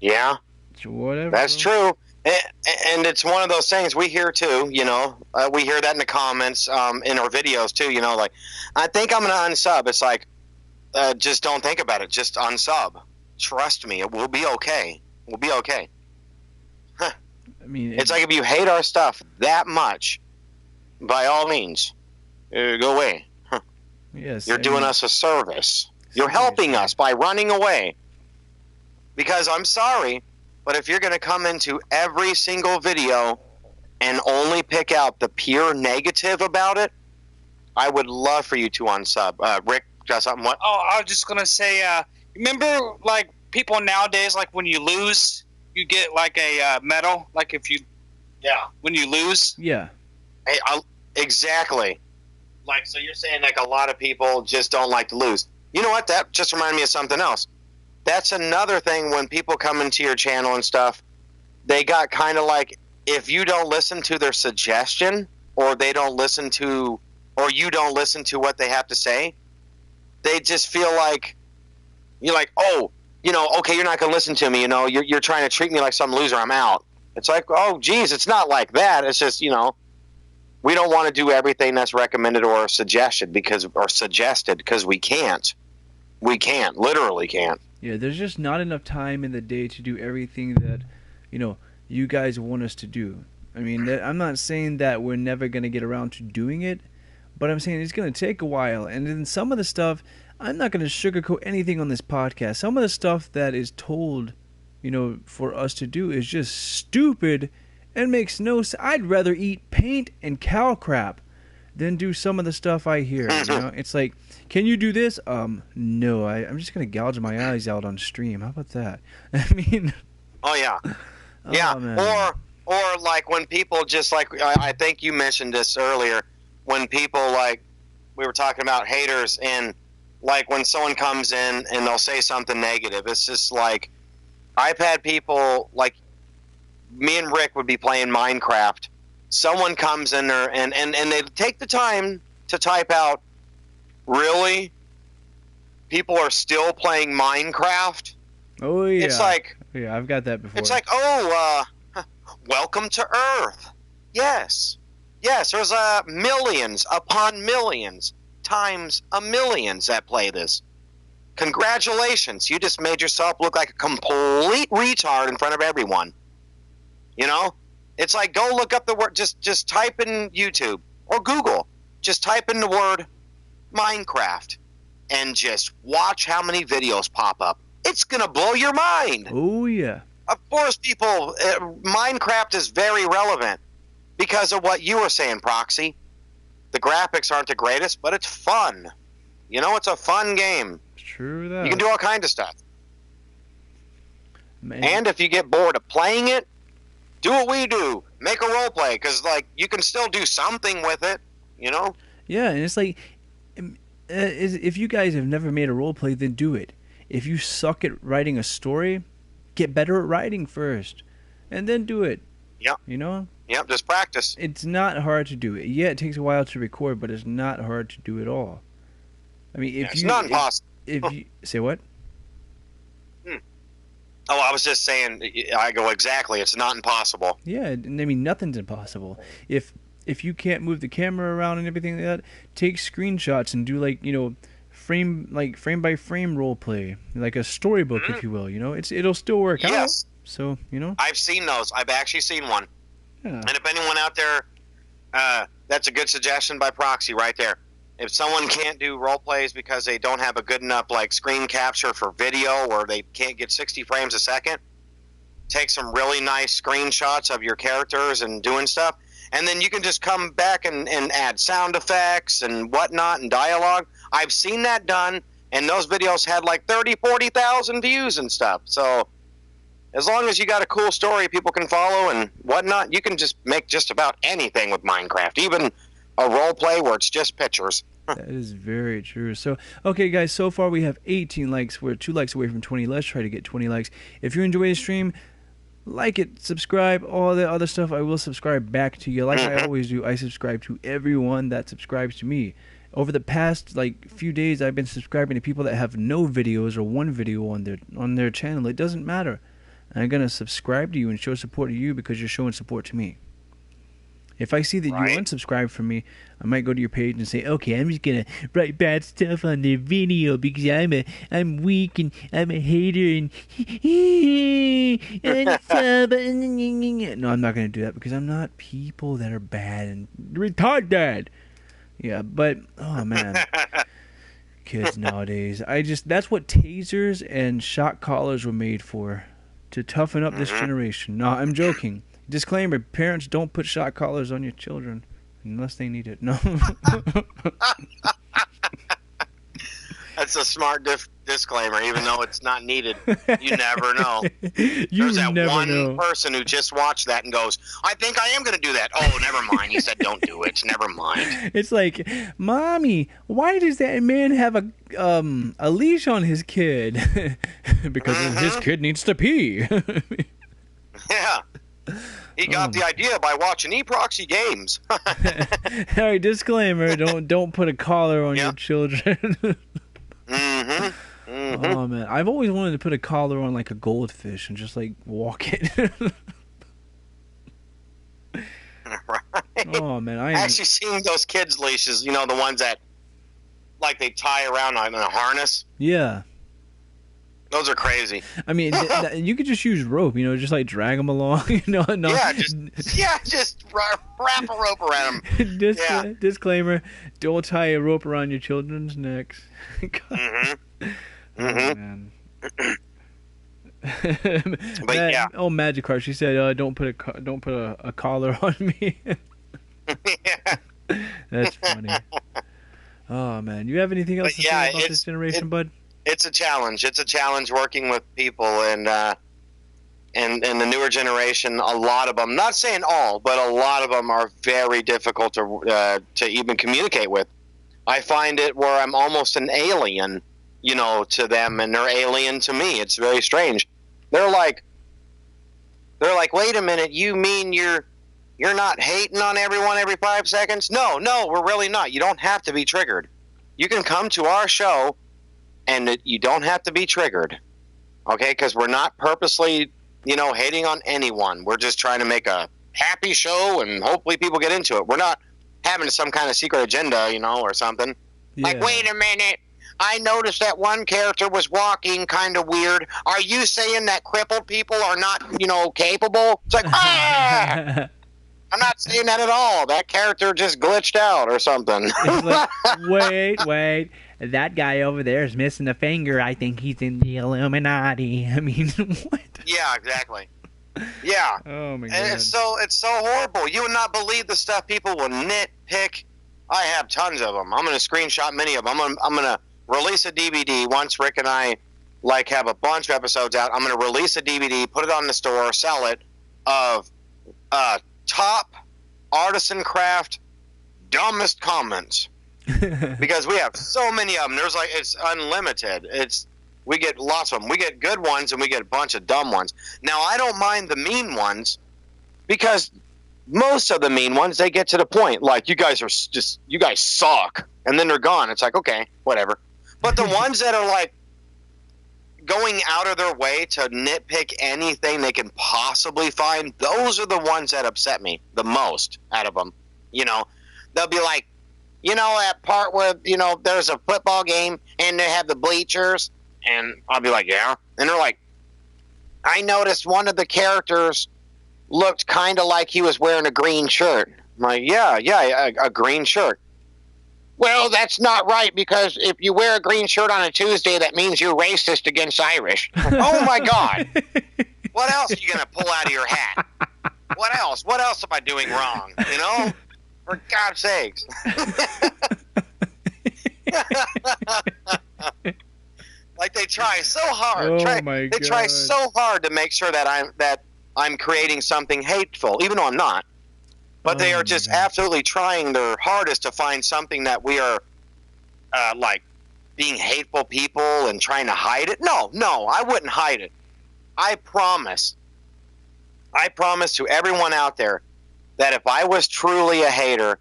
Yeah. So whatever. That's true. And it's one of those things we hear too, we hear that in the comments, in our videos too, I think I'm going to unsub. It's like, just don't think about it. Just unsub. Trust me. It will be okay. We'll be okay. Huh. I mean, it's like if you hate our stuff that much, by all means, go away. Huh. Yes. You're doing us a service. You're helping us by running away. Because I'm sorry, but if you're going to come into every single video and only pick out the pure negative about it, I would love for you to unsub. Rick, got something? What? Oh, I was just going to say, remember, people nowadays, when you lose, you get like a medal, like if you when you lose. Yeah. Hey, exactly. Like, so you're saying like a lot of people just don't like to lose. You know what? That just reminded me of something else. That's another thing when people come into your channel and stuff, they got kind of like, if you don't listen to their suggestion or they don't listen to, or you don't listen to what they have to say, they just feel like, you're like, oh, you know, okay, you're not going to listen to me. You know, you're trying to treat me like some loser. I'm out. It's like, oh, geez, it's not like that. It's just, you know, we don't want to do everything that's recommended or suggested because we can't. We can't, literally can't. Yeah, there's just not enough time in the day to do everything that, you know, you guys want us to do. I mean, I'm not saying that we're never going to get around to doing it, but I'm saying it's going to take a while. And then some of the stuff, I'm not going to sugarcoat anything on this podcast. Some of the stuff that is told, you know, for us to do is just stupid and makes no sense. I'd rather eat paint and cow crap than do some of the stuff I hear. You know, it's like, can you do this? No, I'm just going to gouge my eyes out on stream. How about that? I mean... Oh, yeah. Oh, yeah, man. or like when people just like, I think you mentioned this earlier, when people like, we were talking about haters, and like when someone comes in and they'll say something negative, it's just like, I've had people, like me and Rick would be playing Minecraft. Someone comes in there and they take the time to type out, really? People are still playing Minecraft? Oh, yeah. It's like... Yeah, I've got that before. It's like, welcome to Earth. Yes. Yes, there's millions upon millions times a millions that play this. Congratulations. You just made yourself look like a complete retard in front of everyone. You know? It's like, go look up the word, just type in YouTube or Google. Just type in the word Minecraft and just watch how many videos pop up. It's going to blow your mind. Oh, yeah. Of course, people, Minecraft is very relevant because of what you were saying, Proxy. The graphics aren't the greatest, but it's fun. You know, it's a fun game. True that. You can do all kinds of stuff. Man. And if you get bored of playing it, do what we do. Make a role play, because like you can still do something with it, you know? Yeah, and it's like, if you guys have never made a role play, then do it. If you suck at writing a story, get better at writing first, and then do it. Yep. You know? Yep, just practice. It's not hard to do it. Yeah, it takes a while to record, but it's not hard to do at all. I mean, if it's not impossible. If you say what? Oh, I was just saying. I go exactly. It's not impossible. Yeah, I mean, nothing's impossible. If you can't move the camera around and everything like that, take screenshots and do like, you know, frame by frame role play, like a storybook, if you will. You know, it'll still work out. Yes. So, you know, I've seen those. I've actually seen one. yeah. And if anyone out there, that's a good suggestion by Proxy right there. If someone can't do role plays because they don't have a good enough like screen capture for video, or they can't get 60 frames a second, take some really nice screenshots of your characters and doing stuff, and then you can just come back and add sound effects and whatnot and dialogue. I've seen that done, and those videos had like 40,000 views and stuff. So as long as you got a cool story people can follow and whatnot, you can just make just about anything with Minecraft, even a role play where it's just pictures. That is very true. So, okay, guys, so far we have 18 likes. We're 2 likes away from 20. Let's try to get 20 likes. If you enjoy the stream, like it, subscribe, all the other stuff. I will subscribe back to you. Like I always do, I subscribe to everyone that subscribes to me. Over the past few days, I've been subscribing to people that have no videos or one video on their channel. It doesn't matter. I'm going to subscribe to you and show support to you because you're showing support to me. If I see that you unsubscribe from me, I might go to your page and say, okay, I'm just going to write bad stuff on their video because I'm weak and I'm a hater and no, I'm not going to do that because I'm not people that are bad and retarded. Yeah, but, oh man, kids nowadays, that's what tasers and shock collars were made for, to toughen up this generation. No, I'm joking. Disclaimer, parents, don't put shock collars on your children unless they need it. No. That's a smart disclaimer, even though it's not needed. You never know. You There's that never one know. person who just watched that and goes, I think I am going to do that. Oh, never mind. He said don't do it. Never mind. It's like, Mommy, why does that man have a leash on his kid? Because his kid needs to pee. Yeah. He got the idea by watching Proxy games. All right, disclaimer: don't put a collar on your children. Oh man, I've always wanted to put a collar on like a goldfish and just like walk it. Right. Oh man, I actually seen those kids' leashes. You know, the ones that like they tie around in a harness. Yeah. Those are crazy. I mean, you could just use rope, just like drag them along. Just wrap a rope around them. Disclaimer: don't tie a rope around your children's necks. Oh, man. But oh, Magic Card. She said, "Don't put a collar on me." Yeah. That's funny. Oh man, you have anything else to say about this generation, bud? It's a challenge. It's a challenge working with people, and the newer generation. A lot of them, not saying all, but a lot of them are very difficult to even communicate with. I find it where I'm almost an alien, to them, and they're alien to me. It's very strange. They're like, wait a minute, you mean you're not hating on everyone every 5 seconds? No, we're really not. You don't have to be triggered. You can come to our show. And you don't have to be triggered, okay? Because we're not purposely, hating on anyone. We're just trying to make a happy show, and hopefully people get into it. We're not having some kind of secret agenda, or something. Yeah. Like, wait a minute. I noticed that one character was walking kind of weird. Are you saying that crippled people are not, capable? It's like, I'm not saying that at all. That character just glitched out or something. Like, wait. That guy over there is missing a finger. I think he's in the Illuminati. I mean, what? Yeah, exactly. Yeah. Oh my god. And it's so horrible. You would not believe the stuff people will nitpick. I have tons of them. I'm going to screenshot many of them. I'm going to release a DVD once Rick and I have a bunch of episodes out. I'm going to release a DVD, put it on the store, sell it, of top artisan craft dumbest comments. Because we have so many of them. There's it's unlimited. We get lots of them. We get good ones and we get a bunch of dumb ones. Now, I don't mind the mean ones because most of the mean ones, they get to the point. Like, you guys suck. And then they're gone. It's like, okay, whatever. But the ones that are going out of their way to nitpick anything they can possibly find, those are the ones that upset me the most out of them. They'll be like, that part where, there's a football game and they have the bleachers, and I'll be like, yeah. And they're like, I noticed one of the characters looked kind of like he was wearing a green shirt. I'm like, yeah, a green shirt. Well, that's not right, because if you wear a green shirt on a Tuesday, that means you're racist against Irish. Oh, my God. What else are you going to pull out of your hat? What else? What else am I doing wrong? For God's sakes. They try so hard. They try so hard to make sure that I'm creating something hateful, even though I'm not. But they are just absolutely trying their hardest to find something that we are being hateful people and trying to hide it. No, I wouldn't hide it. I promise to everyone out there that if I was truly a hater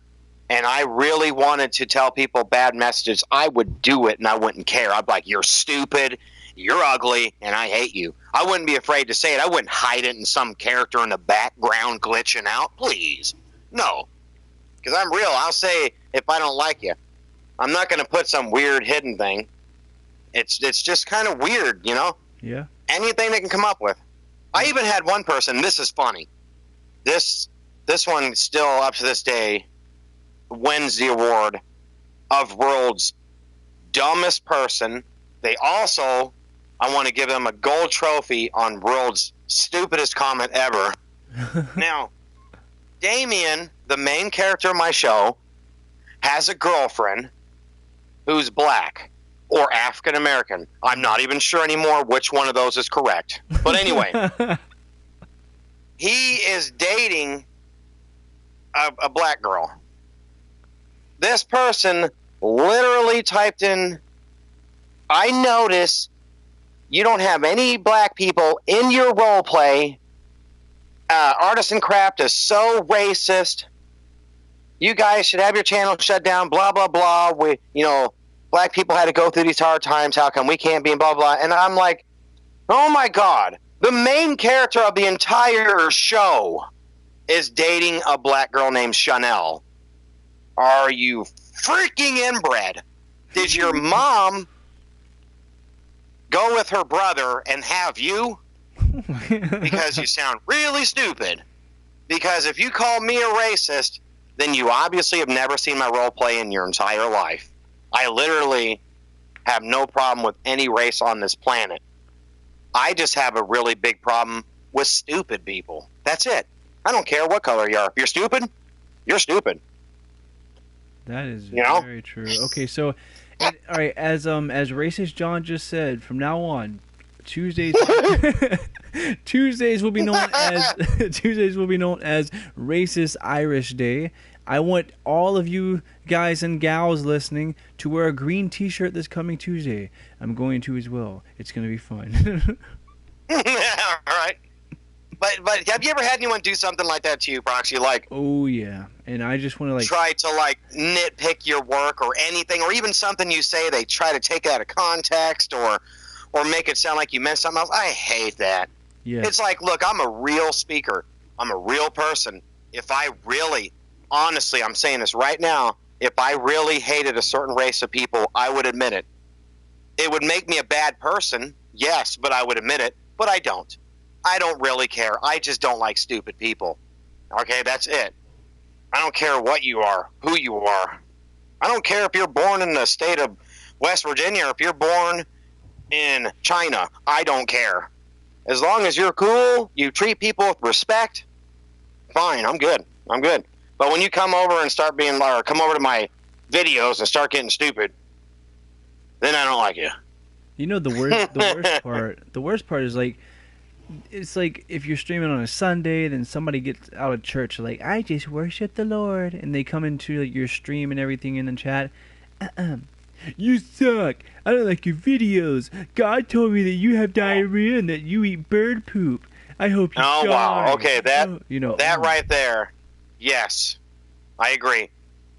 and I really wanted to tell people bad messages, I would do it and I wouldn't care. I'd be like, you're stupid, you're ugly, and I hate you. I wouldn't be afraid to say it. I wouldn't hide it in some character in the background glitching out. Please. No. Because I'm real. I'll say if I don't like you. I'm not going to put some weird hidden thing. It's just kind of weird, Yeah. Anything they can come up with. I even had one person, this is funny. This one still up to this day wins the award of world's dumbest person. They also, I want to give them a gold trophy on world's stupidest comment ever. Now, Damien, the main character of my show, has a girlfriend who's black. or African American. I'm not even sure anymore which one of those is correct. But anyway, he is dating a black girl. This person literally typed in, I notice you don't have any black people in your role play. Artisan Craft is so racist. You guys should have your channel shut down, blah, blah, blah. Black people had to go through these hard times. How come we can't be, blah, blah. And I'm like, oh my God. The main character of the entire show is dating a black girl named Chanel. Are you freaking inbred? Did your mom go with her brother and have you? Because you sound really stupid. Because if you call me a racist, then you obviously have never seen my role play in your entire life. I literally have no problem with any race on this planet. I just have a really big problem with stupid people. That's it. I don't care what color you are. If you're stupid, you're stupid. That is very true. Okay, so all right, as racist John just said, from now on, Tuesdays will be known as Racist Irish Day. I want all of you guys and gals listening to wear a green T-shirt this coming Tuesday. I'm going to as well. It's going to be fun. All right. But have you ever had anyone do something like that to you, Proxy? Like, oh yeah, and I just want to try to nitpick your work or anything, or even something you say they try to take it out of context or make it sound like you meant something else. I hate that. Yeah. It's like, look, I'm a real speaker. I'm a real person. If I really, honestly, I'm saying this right now, if I really hated a certain race of people, I would admit it. It would make me a bad person, yes, but I would admit it. But I don't. I don't really care. I just don't like stupid people. Okay, that's it. I don't care what you are, who you are. I don't care if you're born in the state of West Virginia or if you're born in China. I don't care. As long as you're cool, you treat people with respect, fine, I'm good. I'm good. But when you come over and start being, or come over to my videos and start getting stupid, then I don't like you. You know, the worst part is it's like if you're streaming on a Sunday, then somebody gets out of church like, I just worship the Lord, and they come into your stream and everything in the chat. You suck. I don't like your videos. God told me that you have diarrhea and that you eat bird poop. I hope you die. Oh, wow. Okay, that right there. Yes, I agree.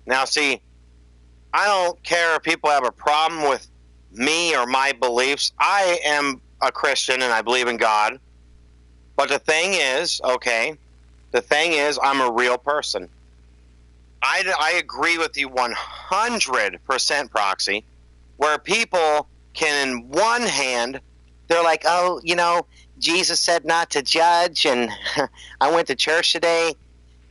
Now, see, I don't care if people have a problem with me or my beliefs. I am a Christian and I believe in God. But the thing is, I'm a real person. I agree with you 100%, Proxy, where people can, in one hand, they're like, oh, Jesus said not to judge, and I went to church today,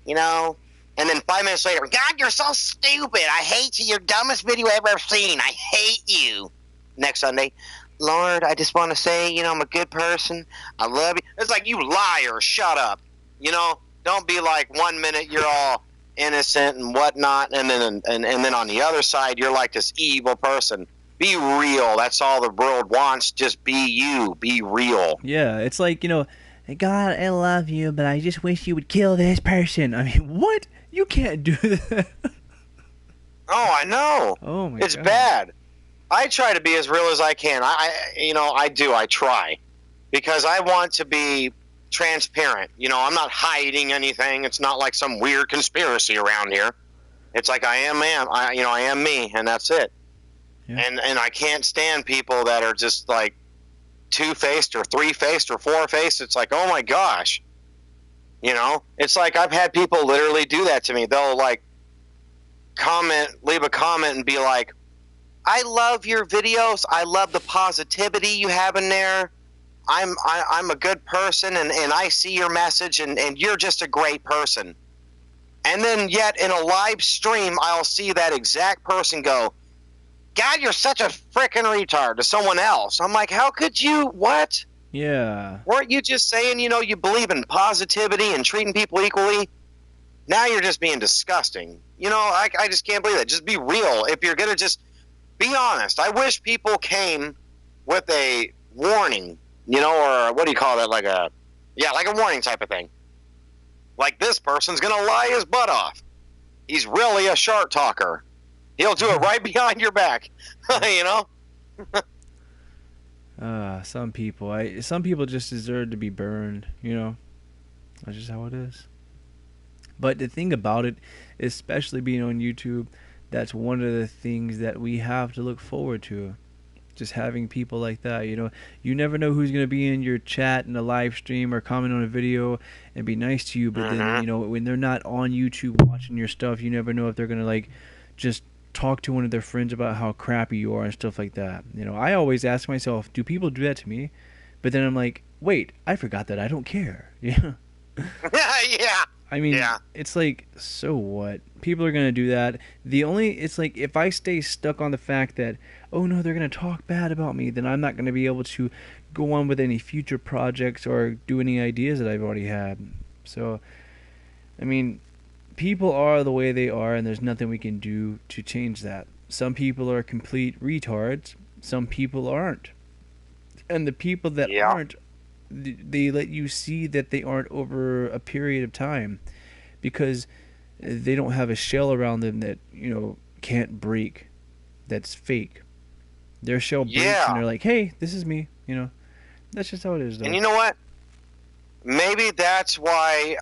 and then 5 minutes later, God, you're so stupid. I hate you. You're the dumbest video I've ever seen. I hate you. Next Sunday, Lord, I just want to say, I'm a good person. I love you. It's like, you liar. Shut up. Don't be like 1 minute you're all innocent and whatnot, and then on the other side you're like this evil person. Be real. That's all the world wants. Just be you. Be real. Yeah, it's like, God, I love you, but I just wish you would kill this person. I mean, what? You can't do that. Oh, I know. Oh my God. It's bad. I try to be as real as I can. I do. I try. Because I want to be transparent. I'm not hiding anything. It's not like some weird conspiracy around here. It's like I am me, and that's it. Yeah. And I can't stand people that are just like two-faced or three-faced or four-faced. It's like, oh my gosh. It's like I've had people literally do that to me. They'll leave a comment and be like, I love your videos. I love the positivity you have in there. I'm a good person, and I see your message, and you're just a great person. And then yet in a live stream, I'll see that exact person go, God, you're such a frickin' retard to someone else. I'm like, how could you? What? Yeah. Weren't you just saying, you believe in positivity and treating people equally? Now you're just being disgusting. I just can't believe that. Just be real. If you're going to just be honest. I wish people came with a warning, or what do you call that? Like a warning type of thing. Like, this person's going to lie his butt off. He's really a shark talker. He'll do it right behind your back, Some people just deserve to be burned, That's just how it is. But the thing about it, especially being on YouTube, that's one of the things that we have to look forward to. Just having people like that, you never know who's going to be in your chat in a live stream or comment on a video and be nice to you, but then, when they're not on YouTube watching your stuff, you never know if they're going to, just talk to one of their friends about how crappy you are and stuff like that. I always ask myself, do people do that to me? But then I'm like, wait, I forgot that I don't care. Yeah. Yeah. I mean, It's like, so what? People are going to do that. It's like, if I stay stuck on the fact that, oh no, they're going to talk bad about me, then I'm not going to be able to go on with any future projects or do any ideas that I've already had. So, I mean, people are the way they are, and there's nothing we can do to change that. Some people are complete retards. Some people aren't. And the people that aren't, they let you see that they aren't over a period of time because they don't have a shell around them that, can't break. That's fake. Their shell breaks and they're like, hey, this is me. That's just how it is, though. And you know what? Maybe that's why,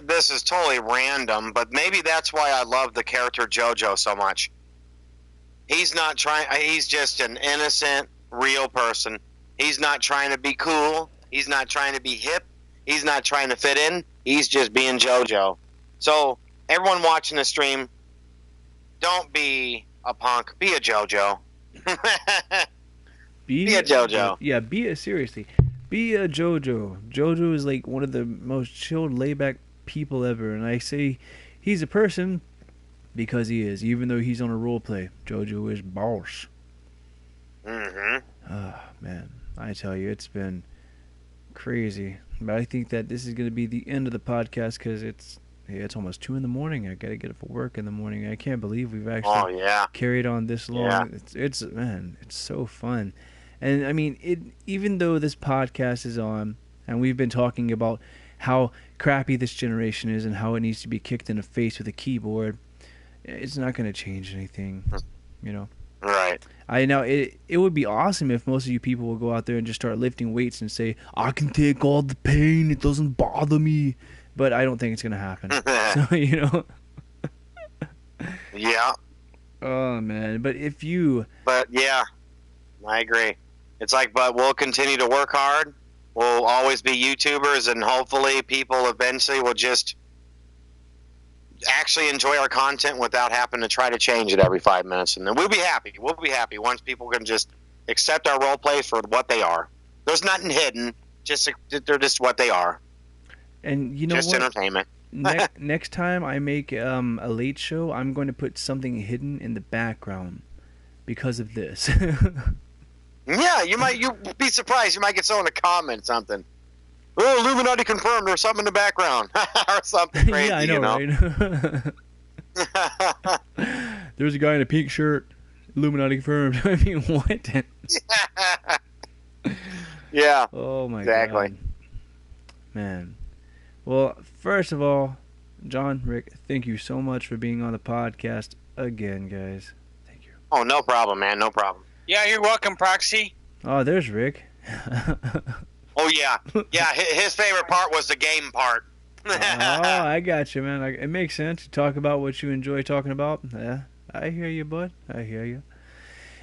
this is totally random, but maybe that's why I love the character JoJo so much. He's not trying, he's just an innocent, real person. He's not trying to be cool. He's not trying to be hip. He's not trying to fit in. He's just being JoJo. So, everyone watching the stream, don't be a punk. Be a JoJo. Be a JoJo. Yeah, seriously. Be a JoJo. JoJo is like one of the most chilled, laid-back people ever. And I say he's a person because he is, even though he's on a role play. JoJo is boss. Mm-hmm. Oh, man. I tell you, it's been crazy. But I think that this is going to be the end of the podcast because it's almost 2 in the morning. I got to get up for work in the morning. I can't believe we've actually carried on this long. Yeah. It's so fun. And I mean, even though this podcast is on and we've been talking about how crappy this generation is and how it needs to be kicked in the face with a keyboard, it's not going to change anything, Right. I know it would be awesome if most of you people would go out there and just start lifting weights and say, I can take all the pain, it doesn't bother me. But I don't think it's going to happen. So, Yeah. Oh, man. But yeah, I agree. It's like, but we'll continue to work hard. We'll always be YouTubers, and hopefully people eventually will just actually enjoy our content without having to try to change it every 5 minutes. And then we'll be happy. We'll be happy once people can just accept our role plays for what they are. There's nothing hidden. They're just what they are. And you know just what? Entertainment. Next time I make a late show, I'm going to put something hidden in the background because of this. Yeah, you'd be surprised. You might get someone to comment something. Oh, Illuminati confirmed, or something in the background, or something crazy. Yeah, I know, right? There's a guy in a pink shirt. Illuminati confirmed. I mean, what? Yeah. Oh my exactly. God. Man. Well, first of all, John, Rick, thank you so much for being on the podcast again, guys. Thank you. Oh, no problem, man. No problem. Yeah, you're welcome, Proxy. Oh, there's Rick. Oh, yeah. Yeah, his favorite part was the game part. Oh, I got you, man. It makes sense. You talk about what you enjoy talking about. Yeah, I hear you, bud. I hear you.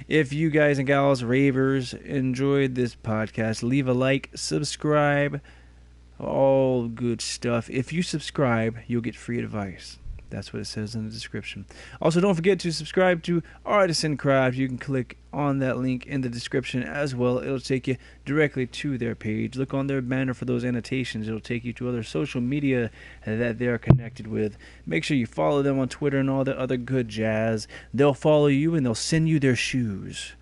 If you guys and gals, ravers, enjoyed this podcast, leave a like, subscribe, all good stuff. If you subscribe, you'll get free advice. That's what it says in the description. Also, don't forget to subscribe to Artisan Craft. You can click on that link in the description as well. It'll take you directly to their page. Look on their banner for those annotations. It'll take you to other social media that they're connected with. Make sure you follow them on Twitter and all the other good jazz. They'll follow you and they'll send you their shoes.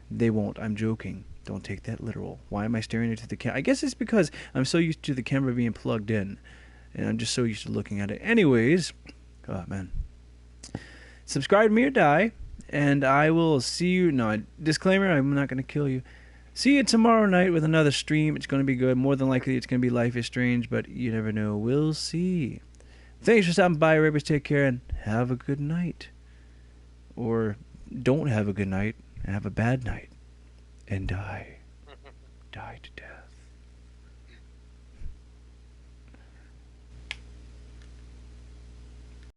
They won't. I'm joking. Don't take that literal. Why am I staring into the camera? I guess it's because I'm so used to the camera being plugged in. And I'm just so used to looking at it. Anyways... Oh, man. Subscribe to me or die. and I will see you. No, disclaimer, I'm not going to kill you. See you tomorrow night with another stream. It's going to be good. More than likely, it's going to be Life is Strange, but you never know. We'll see. Thanks for stopping by, Ravers. Take care, and have a good night. Or don't have a good night, and have a bad night. And die. Die to death.